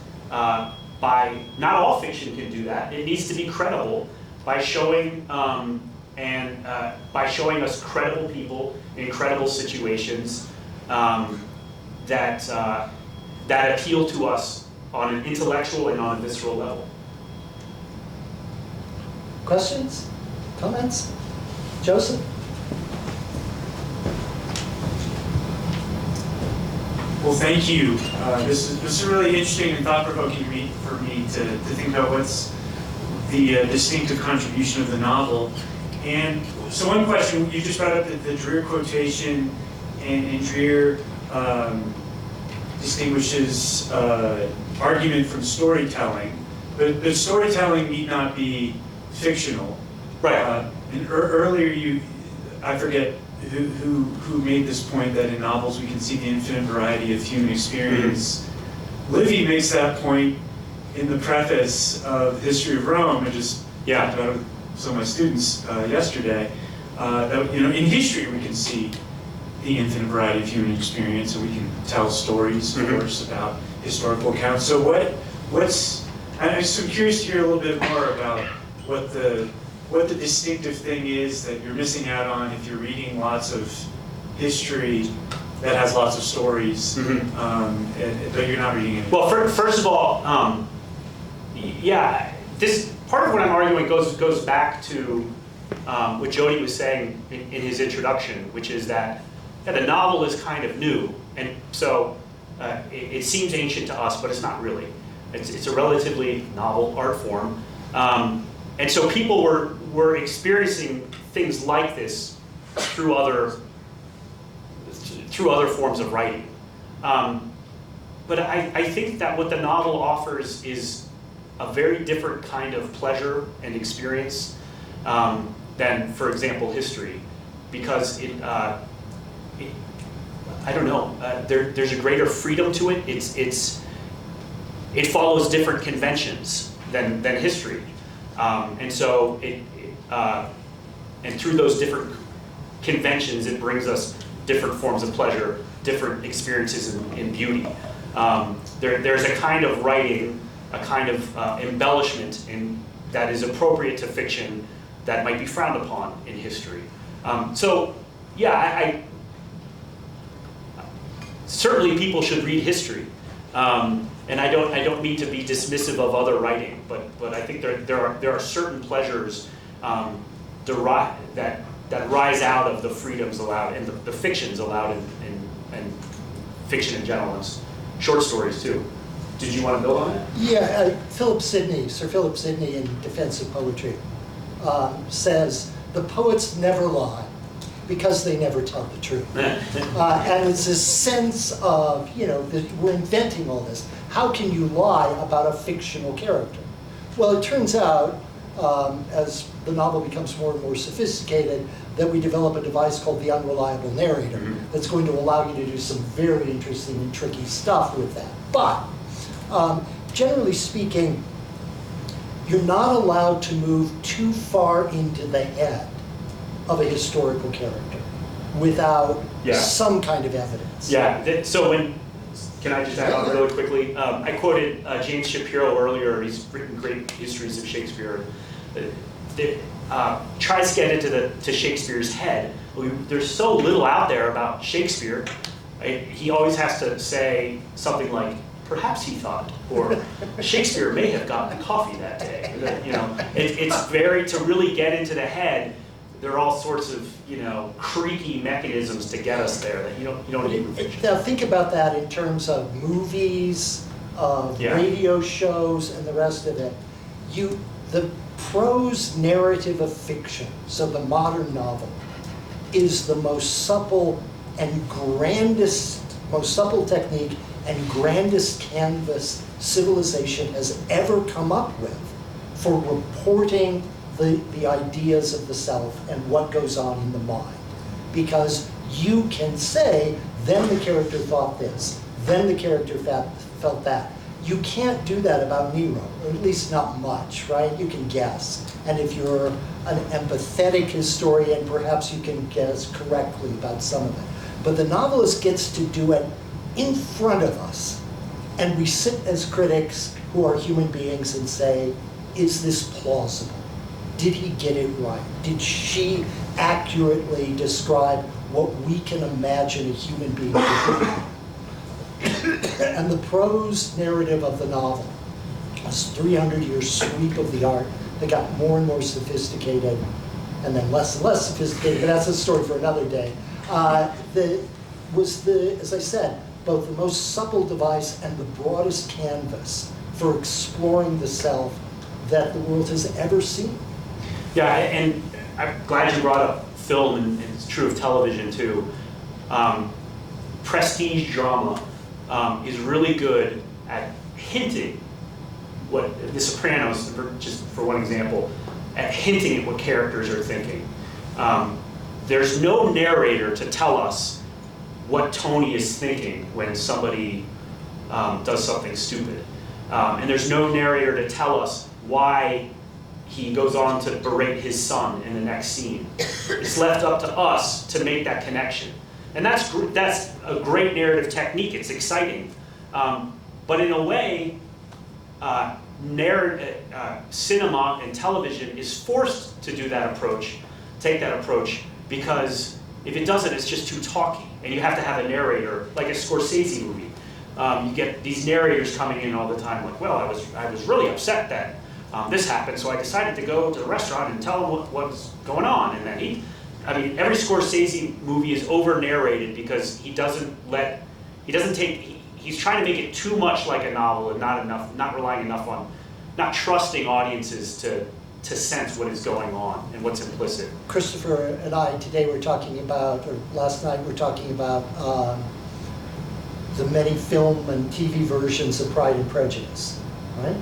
Not all fiction can do that. It needs to be credible by showing by showing us credible people in credible situations that appeal to us on an intellectual and on a visceral level. Questions? Comments? Joseph? Well, thank you. This is really interesting and thought-provoking for me to think about what's the distinctive contribution of the novel. And so one question, you just brought up the Dreher quotation, and Dreher distinguishes argument from storytelling, but storytelling need not be fictional. Right. And earlier I forget who made this point that in novels we can see the infinite variety of human experience. Livy makes that point in the preface of History of Rome. I just talked about it with some of my students yesterday. That, in history we can see the infinite variety of human experience, and we can tell stories, of course, about historical accounts. So I'm so curious to hear a little bit more about what the distinctive thing is that you're missing out on if you're reading lots of history that has lots of stories, but you're not reading it. Well, first of all, this part of what I'm arguing goes back to what Jody was saying in his introduction, which is that the novel is kind of new, and so it seems ancient to us, but it's not really. It's a relatively novel art form. And so people were experiencing things like this through other forms of writing. But I think that what the novel offers is a very different kind of pleasure and experience than, for example, history, because I don't know, there's a greater freedom to it. It follows different conventions than history. And so and through those different conventions, it brings us different forms of pleasure, different experiences in beauty. There's a kind of writing, a kind of embellishment that is appropriate to fiction that might be frowned upon in history. I certainly people should read history. And I don't mean to be dismissive of other writing, but I think there are certain pleasures that rise out of the freedoms allowed and the fictions allowed in fiction in general, and short stories too. Did you want to build on it? Yeah, Sir Philip Sidney in Defense of Poetry says, the poets never lie. because they never tell the truth. And it's this sense of, that we're inventing all this. How can you lie about a fictional character? Well, it turns out, as the novel becomes more and more sophisticated, that we develop a device called the unreliable narrator that's going to allow you to do some very interesting and tricky stuff with that. But generally speaking, you're not allowed to move too far into the head of a historical character without some kind of evidence. Yeah, can I just add on really quickly? I quoted James Shapiro earlier. He's written great histories of Shakespeare. Tries to get into Shakespeare's head. There's so little out there about Shakespeare. He always has to say something like, perhaps he thought, or Shakespeare may have gotten coffee that day. It's very, to really get into the head, there are all sorts of, creaky mechanisms to get us there that you don't even fiction. Now think about that in terms of movies, radio shows, and the rest of it. The prose narrative of fiction, so the modern novel, is the most supple technique and grandest canvas civilization has ever come up with for reporting the ideas of the self and what goes on in the mind. Because you can say, then the character thought this, then the character felt that. You can't do that about Nero, or at least not much, right? You can guess. And if you're an empathetic historian, perhaps you can guess correctly about some of it. But the novelist gets to do it in front of us. And we sit as critics who are human beings and say, is this plausible? Did he get it right? Did she accurately describe what we can imagine a human being to be? And the prose narrative of the novel, this 300-year sweep of the art that got more and more sophisticated, and then less and less sophisticated, but that's a story for another day, as I said, both the most supple device and the broadest canvas for exploring the self that the world has ever seen. Yeah, and I'm glad you brought up film, and it's true of television too. Prestige drama is really good at hinting what The Sopranos, just for one example, at hinting at what characters are thinking. There's no narrator to tell us what Tony is thinking when somebody does something stupid. And there's no narrator to tell us why he goes on to berate his son in the next scene. It's left up to us to make that connection. And that's a great narrative technique. It's exciting. But in a way, cinema and television is forced to do that approach, take that approach, because if it doesn't, it's just too talky. And you have to have a narrator, like a Scorsese movie. You get these narrators coming in all the time, like, well, I was really upset that this happened, so I decided to go to the restaurant and tell him what's going on. And then every Scorsese movie is over-narrated because he's trying to make it too much like a novel and not relying enough on, not trusting audiences to sense what is going on and what's implicit. Christopher and I today were talking about, or last night we were talking about the many film and TV versions of Pride and Prejudice, right?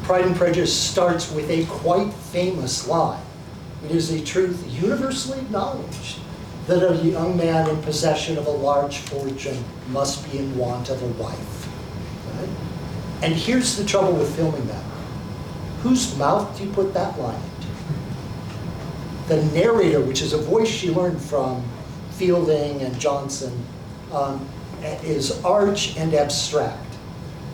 Pride and Prejudice starts with a quite famous line. It is a truth universally acknowledged that a young man in possession of a large fortune must be in want of a wife. Right? And here's the trouble with filming that. Whose mouth do you put that line into? The narrator, which is a voice she learned from Fielding and Johnson, is arch and abstract.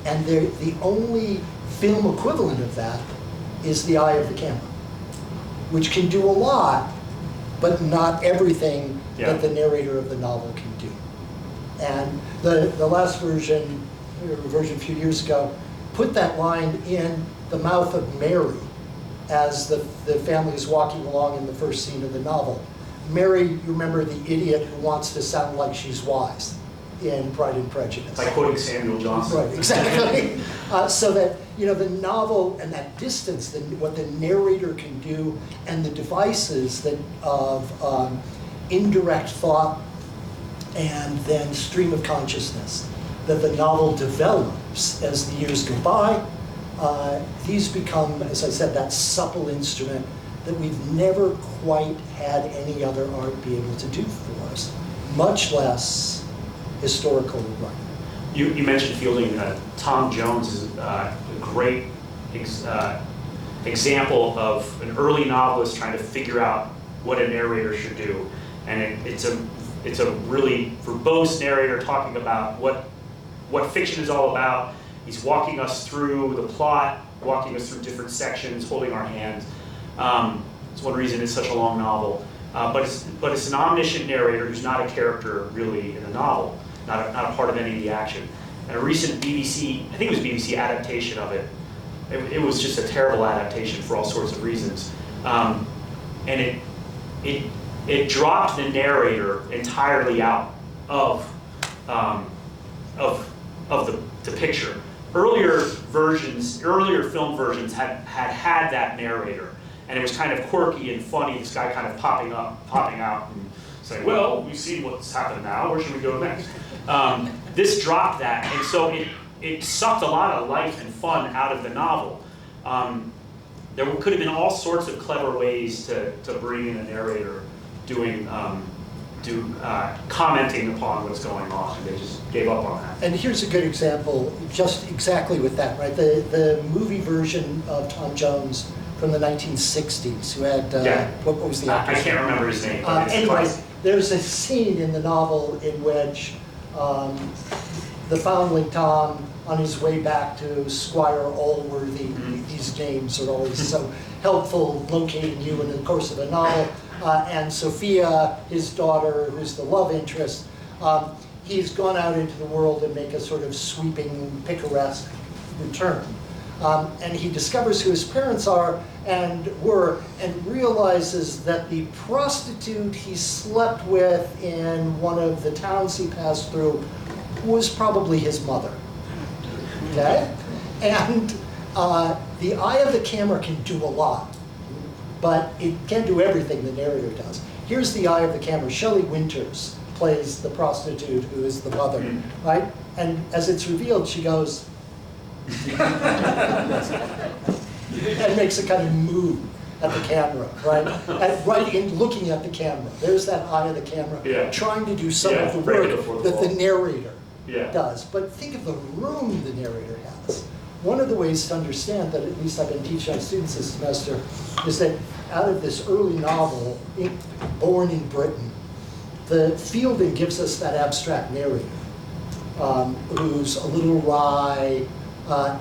And the only film equivalent of that is the eye of the camera, which can do a lot, but not everything that the narrator of the novel can do. And the last version a few years ago, put that line in the mouth of Mary as the family is walking along in the first scene of the novel. Mary, you remember the idiot who wants to sound like she's wise in Pride and Prejudice. Like quoting Samuel Johnson. Right, exactly. So that, the novel and that distance, what the narrator can do, and the devices that of indirect thought and then stream of consciousness that the novel develops as the years go by. These become, as I said, that supple instrument that we've never quite had any other art be able to do for us, much less historical writing. You mentioned Fielding. Tom Jones is a great example of an early novelist trying to figure out what a narrator should do. And it's a really verbose narrator talking about what fiction is all about. He's walking us through the plot, walking us through different sections, holding our hand. It's one reason it's such a long novel. But it's an omniscient narrator who's not a character really in the novel, not a part of any of the action. And a recent BBC, I think it was BBC adaptation of it, it was just a terrible adaptation for all sorts of reasons. And it dropped the narrator entirely out of the picture. Earlier film versions had that narrator, and it was kind of quirky and funny. This guy kind of popping out and saying, "Well, we've seen what's happened now. Where should we go next?" This dropped that, and so it sucked a lot of life and fun out of the novel. There could have been all sorts of clever ways to bring in a narrator commenting upon what's going on, and they just gave up on that. And here's a good example, just exactly with that, right? The movie version of Tom Jones from the 1960s, who had, what was the actor's I can't remember his name. Anyway, there's a scene in the novel in which the foundling Tom, on his way back to Squire Allworthy, these names are always so helpful locating you in the course of a novel, and Sophia, his daughter, who's the love interest, he's gone out into the world and make a sort of sweeping, picaresque return. And he discovers who his parents are and realizes that the prostitute he slept with in one of the towns he passed through was probably his mother. Okay? And the eye of the camera can do a lot, but it can't do everything the narrator does. Here's the eye of the camera. Shelley Winters plays the prostitute who is the mother, right? And as it's revealed, she goes, and makes a kind of move at the camera, right? Right in looking at the camera. There's that eye of the camera, trying to do some of the work that the narrator does. But think of the room the narrator has. One of the ways to understand that, at least I've been teaching my students this semester, is that out of this early novel, Born in Britain, the Fielding gives us that abstract narrator, who's a little wry,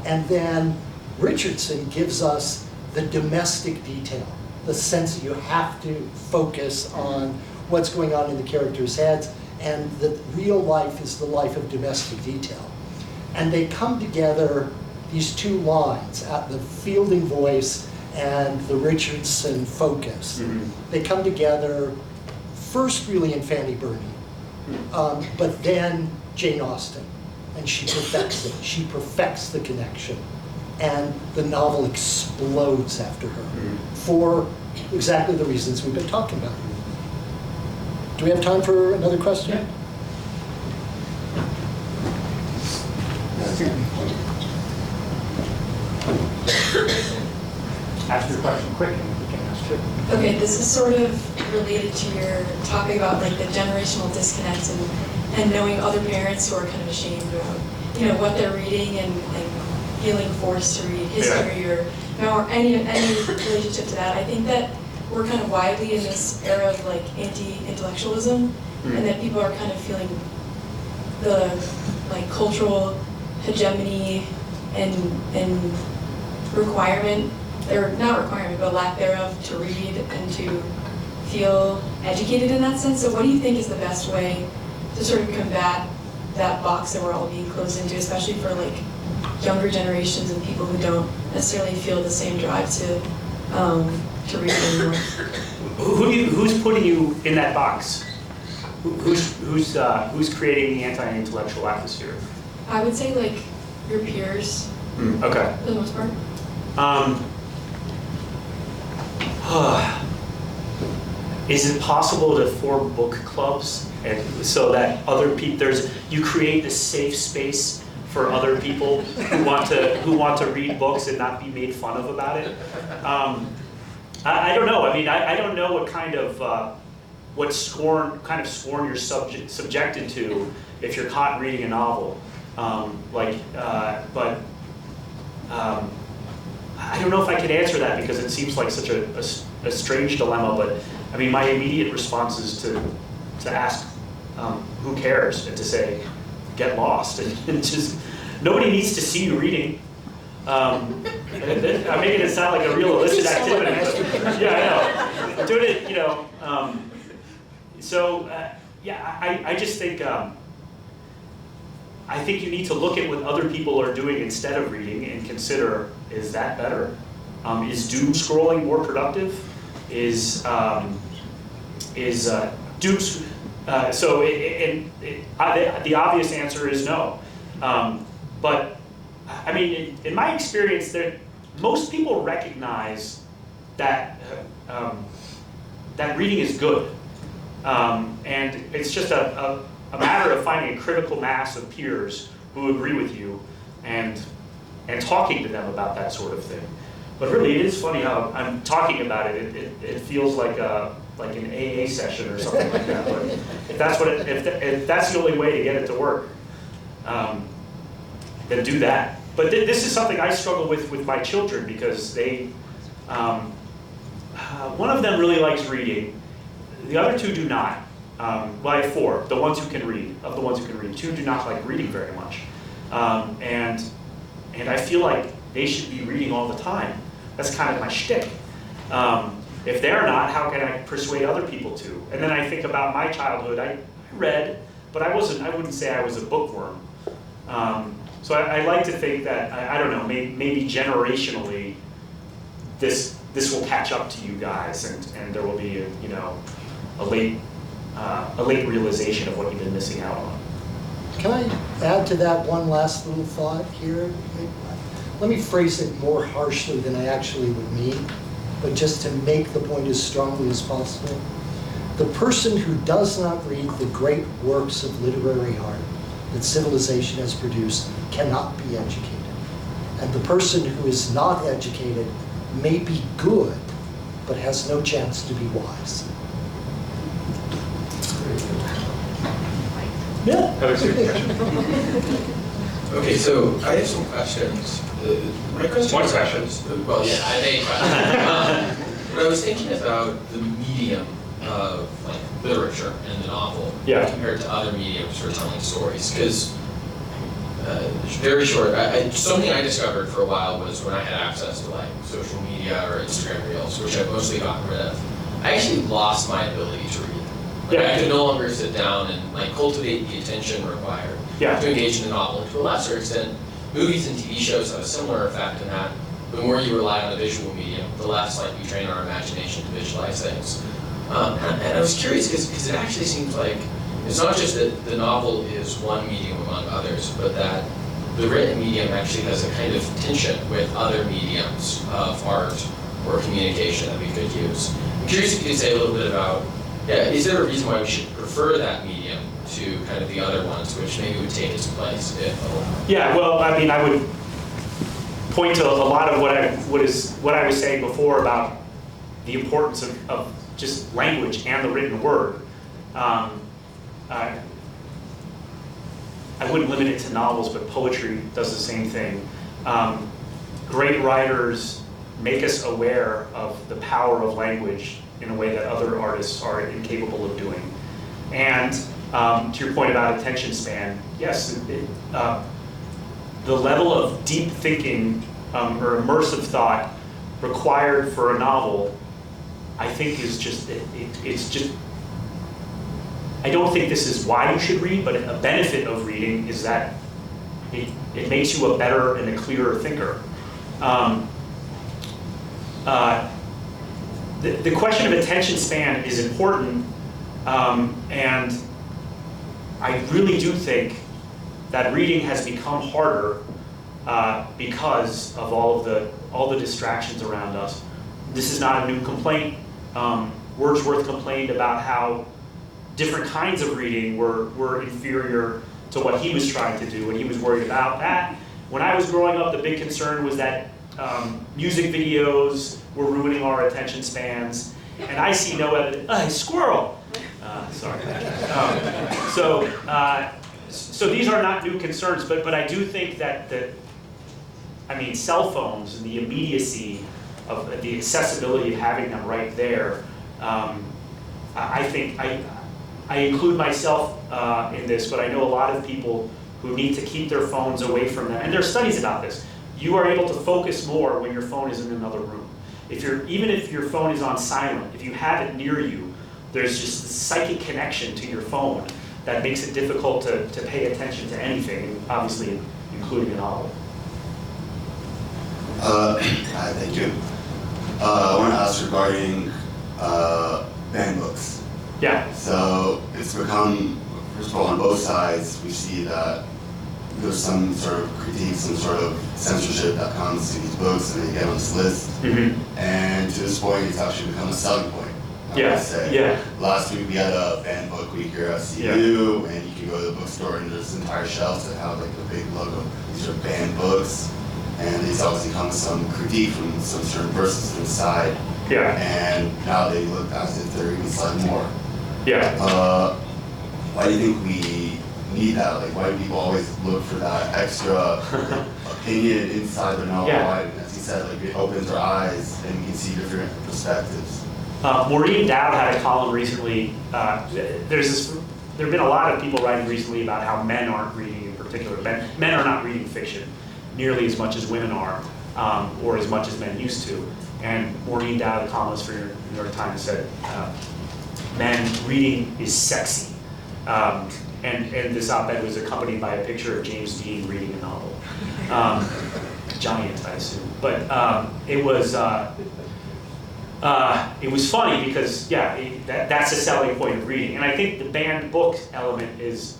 and then Richardson gives us the domestic detail, the sense that you have to focus on what's going on in the characters' heads, and that real life is the life of domestic detail. And they come together, these two lines, the Fielding voice and the Richardson focus. They come together first really in Fanny Burney, but then Jane Austen. And she perfects it. She perfects the connection. And the novel explodes after her for exactly the reasons we've been talking about. Do we have time for another question? Ask your question quick and we can ask too. Okay, this is sort of related to your topic about like the generational disconnect and knowing other parents who are kind of ashamed of, what they're reading and feeling forced to read history or any relationship to that. I think that we're kind of widely in this era of like anti-intellectualism, and that people are kind of feeling the like cultural hegemony and requirement, or not requirement, but lack thereof to read and to feel educated in that sense. So what do you think is the best way to sort of combat that box that we're all being closed into, especially for like younger generations and people who don't necessarily feel the same drive to read anymore? Who's putting you in that box? Who's creating the anti-intellectual atmosphere? I would say like your peers. Okay. For the most part. is it possible to form book clubs and so that other people, you create this safe space for other people who want to read books and not be made fun of about it? I don't know. I mean, I don't know what kind of scorn you're subjected to if you're caught reading a novel. But I don't know if I can answer that because it seems like such a strange dilemma. But I mean, my immediate response is to ask, who cares, and to say, get lost, and just nobody needs to see you reading. I'm making it sound like a real illicit activity. But, yeah, I know. Doing it, you know. I just think. I think you need to look at what other people are doing instead of reading and consider, is that better? Is doom scrolling more productive? The obvious answer is no. But I mean, in my experience, most people recognize that that reading is good, and it's just a matter of finding a critical mass of peers who agree with you and talking to them about that sort of thing. But really, it is funny how I'm talking about it. It feels like an AA session or something like that. But if that's the only way to get it to work, then do that. But this is something I struggle with my children because they, one of them really likes reading, the other two do not. Well, I have four. The ones who can read, of the ones who can read, two do not like reading very much, and I feel like they should be reading all the time. That's kind of my shtick. If they're not, how can I persuade other people to? And then I think about my childhood. I read, but I wouldn't say I was a bookworm. So I like to think that I don't know. Maybe generationally, this will catch up to you guys, and there will be a late realization of what you've been missing out on. Can I add to that one last little thought here? Let me phrase it more harshly than I actually would mean, but just to make the point as strongly as possible. The person who does not read the great works of literary art that civilization has produced cannot be educated. And the person who is not educated may be good, but has no chance to be wise. Yeah. Okay, so I have some questions. My question One is, question. well, yeah, I have a question. But I was thinking about the medium of literature and the novel compared to other mediums for telling stories. Because, very short, something I discovered for a while was when I had access to social media or Instagram Reels, which I've mostly gotten rid of, I actually lost my ability to read. I could no longer sit down and cultivate the attention required to engage in the novel. And to a lesser extent, movies and TV shows have a similar effect in that the more you rely on a visual medium, the less we train our imagination to visualize things. And I was curious because it actually seems like it's not just that the novel is one medium among others, but that the written medium actually has a kind of tension with other mediums of art or communication that we could use. I'm curious if you could say a little bit about, is there a reason why we should prefer that medium to kind of the other ones, which maybe would take its place if Yeah, well, I mean, I would point to a lot of what I was saying before about the importance of just language and the written word. I wouldn't limit it to novels, but poetry does the same thing. Great writers make us aware of the power of language in a way that other artists are incapable of doing. And to your point about attention span, yes, the level of deep thinking or immersive thought required for a novel, I think is just, it's just, I don't think this is why you should read, but a benefit of reading is that it makes you a better and a clearer thinker. The question of attention span is important, and I really do think that reading has become harder because of all the distractions around us. This is not a new complaint. Wordsworth complained about how different kinds of reading were inferior to what he was trying to do, and he was worried about that. When I was growing up, the big concern was that music videos were ruining our attention spans, and I see no evidence. Squirrel! Sorry. So these are not new concerns, but I do think that cell phones and the immediacy of the accessibility of having them right there, I think I include myself in this, but I know a lot of people who need to keep their phones away from them. And there are studies about this. You are able to focus more when your phone is in another room. Even if your phone is on silent, if you have it near you, there's just this psychic connection to your phone that makes it difficult to pay attention to anything, obviously including a novel. Hi, thank you. I want to ask regarding banned books. Yeah. So it's become, first of all, on both sides, we see that there's some sort of critique, some sort of censorship that comes to these books and they get on this list. Mm-hmm. And to this point, it's actually become a selling point. I would say. Yeah. Last week we had a banned book week here at CU, and you can go to the bookstore and there's entire shelves that have like a big logo. These are banned books, and these obviously come with some critique from some certain persons inside. Yeah. And now they look as if they're even slightly more. Yeah. Why do you think we need that? Like, why do people always look for that extra opinion inside the novel? Yeah. Why, as you said, like it opens our eyes and we can see different perspectives. Maureen Dowd had a column recently. There have been a lot of people writing recently about how men aren't reading in particular. Men are not reading fiction nearly as much as women are, or as much as men used to. And Maureen Dowd, a columnist for New York Times, said, men reading is sexy. And this op-ed was accompanied by a picture of James Dean reading a novel. Giant, I assume. But it was funny because, that's a selling point of reading. And I think the banned book element is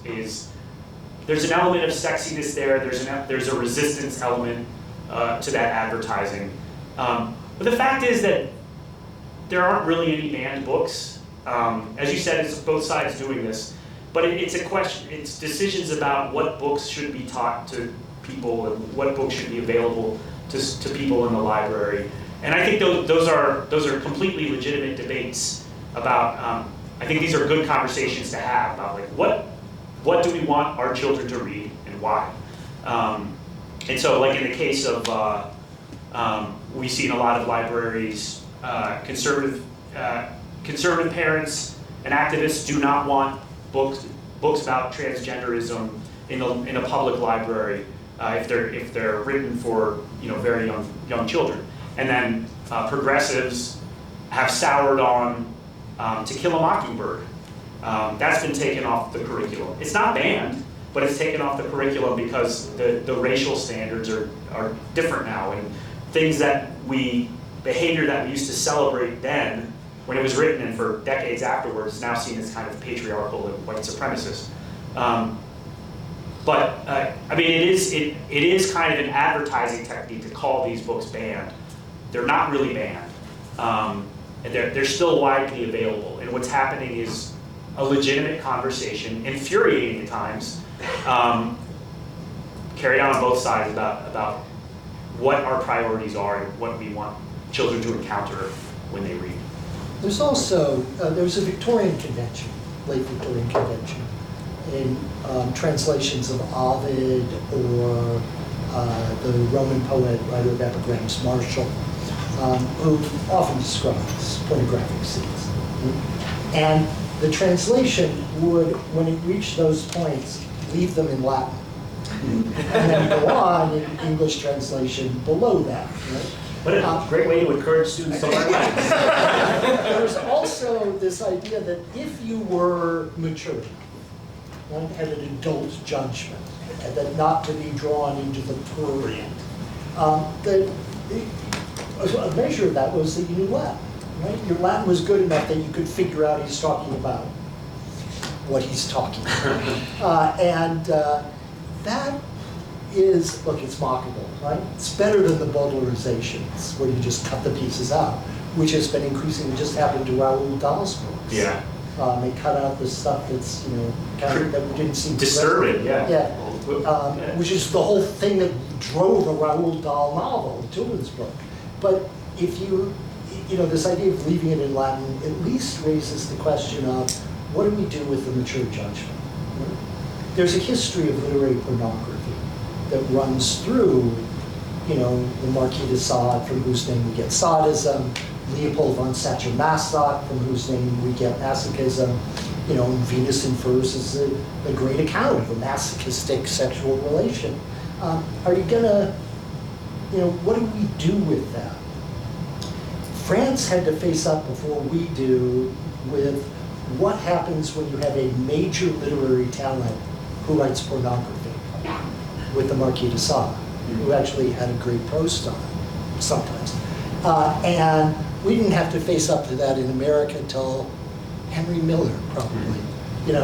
there's an element of sexiness there. There's a resistance element to that advertising. But the fact is that there aren't really any banned books. As you said, it's both sides doing this. But it's a question. It's decisions about what books should be taught to people and what books should be available to people in the library. And I think those are completely legitimate debates about. I think these are good conversations to have about like what do we want our children to read and why. And so, like in the case of we see in a lot of libraries, conservative parents and activists do not want books about transgenderism in a public library if they're written for very young children. And then progressives have soured on To Kill a Mockingbird. That's been taken off the curriculum. It's not banned, but it's taken off the curriculum because the racial standards are different now, and behavior that we used to celebrate then, when it was written and for decades afterwards, is now seen as kind of patriarchal and white supremacist. It is kind of an advertising technique to call these books banned. They're not really banned. And they're still widely available. And what's happening is a legitimate conversation, infuriating at times, carried out on both sides about what our priorities are and what we want children to encounter when they read. There's also, there was a Victorian convention, late Victorian convention, in translations of Ovid or the Roman poet, writer of epigrams, Martial, who often describes pornographic scenes. And the translation would, when it reached those points, leave them in Latin. And then go on in English translation below that. Right? What a great way to encourage students to learn Latin. There's also this idea that if you were mature, one had an adult judgment, and that not to be drawn into the prurient, that a measure of that was that you knew Latin. Right? Your Latin was good enough that you could figure out he's talking about what he's talking about. That is, look, it's mockable, right? It's better than the Bowdlerizations, where you just cut the pieces out. which has been increasing. It just happened to Roald Dahl's books. Yeah. They cut out the stuff that's, kind of, that we didn't seem disturbing. Yeah. Yeah. Which is the whole thing that drove a Roald Dahl novel, a children's book. But if this idea of leaving it in Latin at least raises the question of what do we do with the mature judgment? There's a history of literary pornography that runs through, the Marquis de Sade, from whose name we get Sadism, Leopold von Sacher-Masoch, from whose name we get masochism. Venus in Furs is a great account of a masochistic sexual relation. Are you gonna, what do we do with that? France had to face up before we do with what happens when you have a major literary talent who writes pornography, with the Marquis de Sade, who actually had a great prose style sometimes. And we didn't have to face up to that in America until Henry Miller, probably.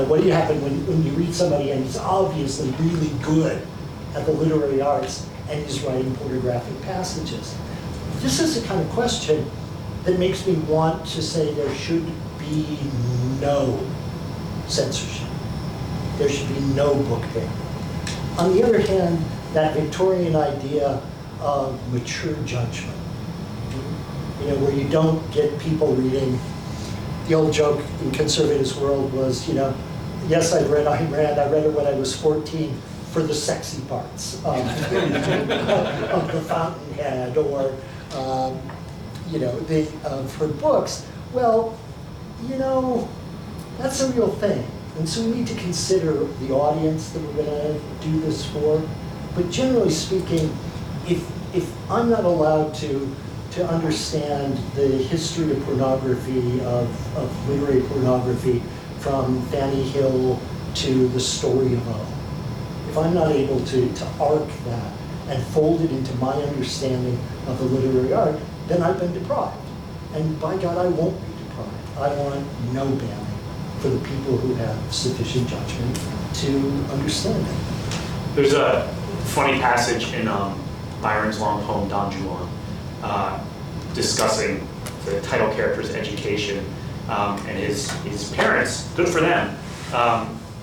What do you happen when you read somebody and he's obviously really good at the literary arts and he's writing pornographic passages? This is the kind of question that makes me want to say there should be no censorship. There should be no book ban. On the other hand, that Victorian idea of mature judgment, where you don't get people reading. The old joke in conservatives' world was, yes, I've read Ayn Rand. I read it when I was 14 for the sexy parts of the Fountainhead, or of her books. Well, that's a real thing. And so we need to consider the audience that we're going to do this for. But generally speaking, if I'm not allowed to understand the history of pornography, of literary pornography, from Fanny Hill to the story of O, if I'm not able to arc that and fold it into my understanding of the literary art, then I've been deprived. And by God, I won't be deprived. I want no banning for the people who have sufficient judgment to understand it. There's a funny passage in Byron's long poem, Don Juan, discussing the title character's education, and his parents, good for them,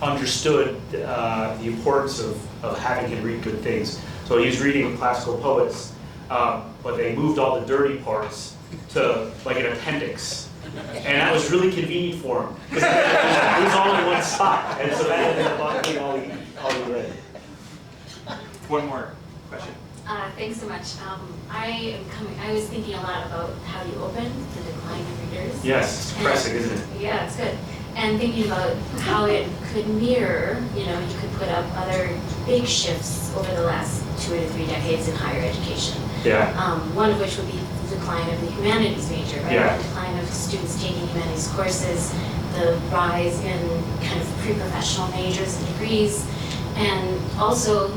understood the importance of having him read good things. So he was reading classical poets, but they moved all the dirty parts to like an appendix. And that was really convenient for him. It was all in one spot, and so that ended up being all he read. One more question. Thanks so much. I was thinking a lot about how you opened, the decline of readers. Yes, it's depressing, isn't it? Yeah, it's good. And thinking about how it could mirror, you could put up other big shifts over the last 2 to 3 decades in higher education. Yeah. One of which would be the decline of the humanities major, right? Yeah. The decline of students taking humanities courses, the rise in kind of pre-professional majors and degrees. And also,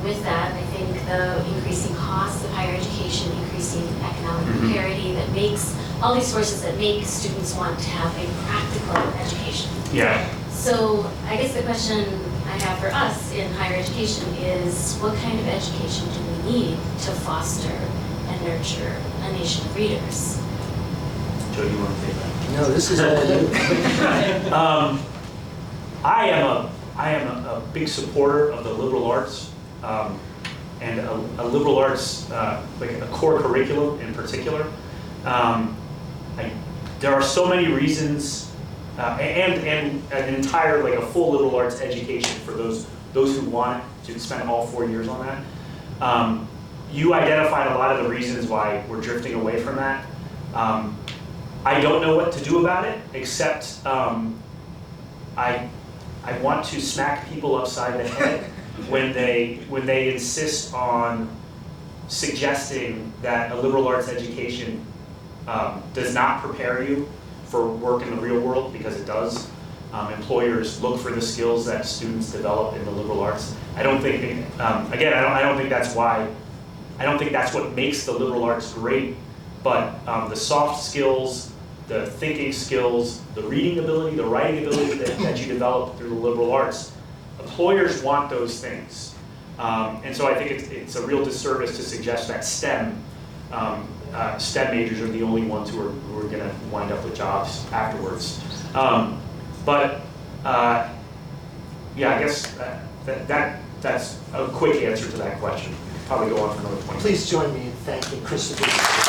with that, I think the increasing costs of higher education, increasing economic precarity that makes all these forces that make students want to have a practical education. Yeah. So I guess the question I have for us in higher education is, what kind of education do we need to foster and nurture a nation of readers? Joe, do you want to take that? No, this is all you. I am a big supporter of the liberal arts, and a liberal arts, like a core curriculum in particular. There are so many reasons, and an entire, like a full liberal arts education for those who want to spend all 4 years on that. You identified a lot of the reasons why we're drifting away from that. I don't know what to do about it, except I want to smack people upside the head when they insist on suggesting that a liberal arts education does not prepare you for work in the real world, because it does. Employers look for the skills that students develop in the liberal arts. I don't think, again, I don't think that's why. I don't think that's what makes the liberal arts great. But the soft skills, the thinking skills, the reading ability, the writing ability that you develop through the liberal arts, employers want those things. And so I think it's a real disservice to suggest that STEM, STEM majors are the only ones who are going to wind up with jobs afterwards. Yeah, I guess that's a quick answer to that question. Probably go on for another 20 minutes. Please join me in thanking Christopher.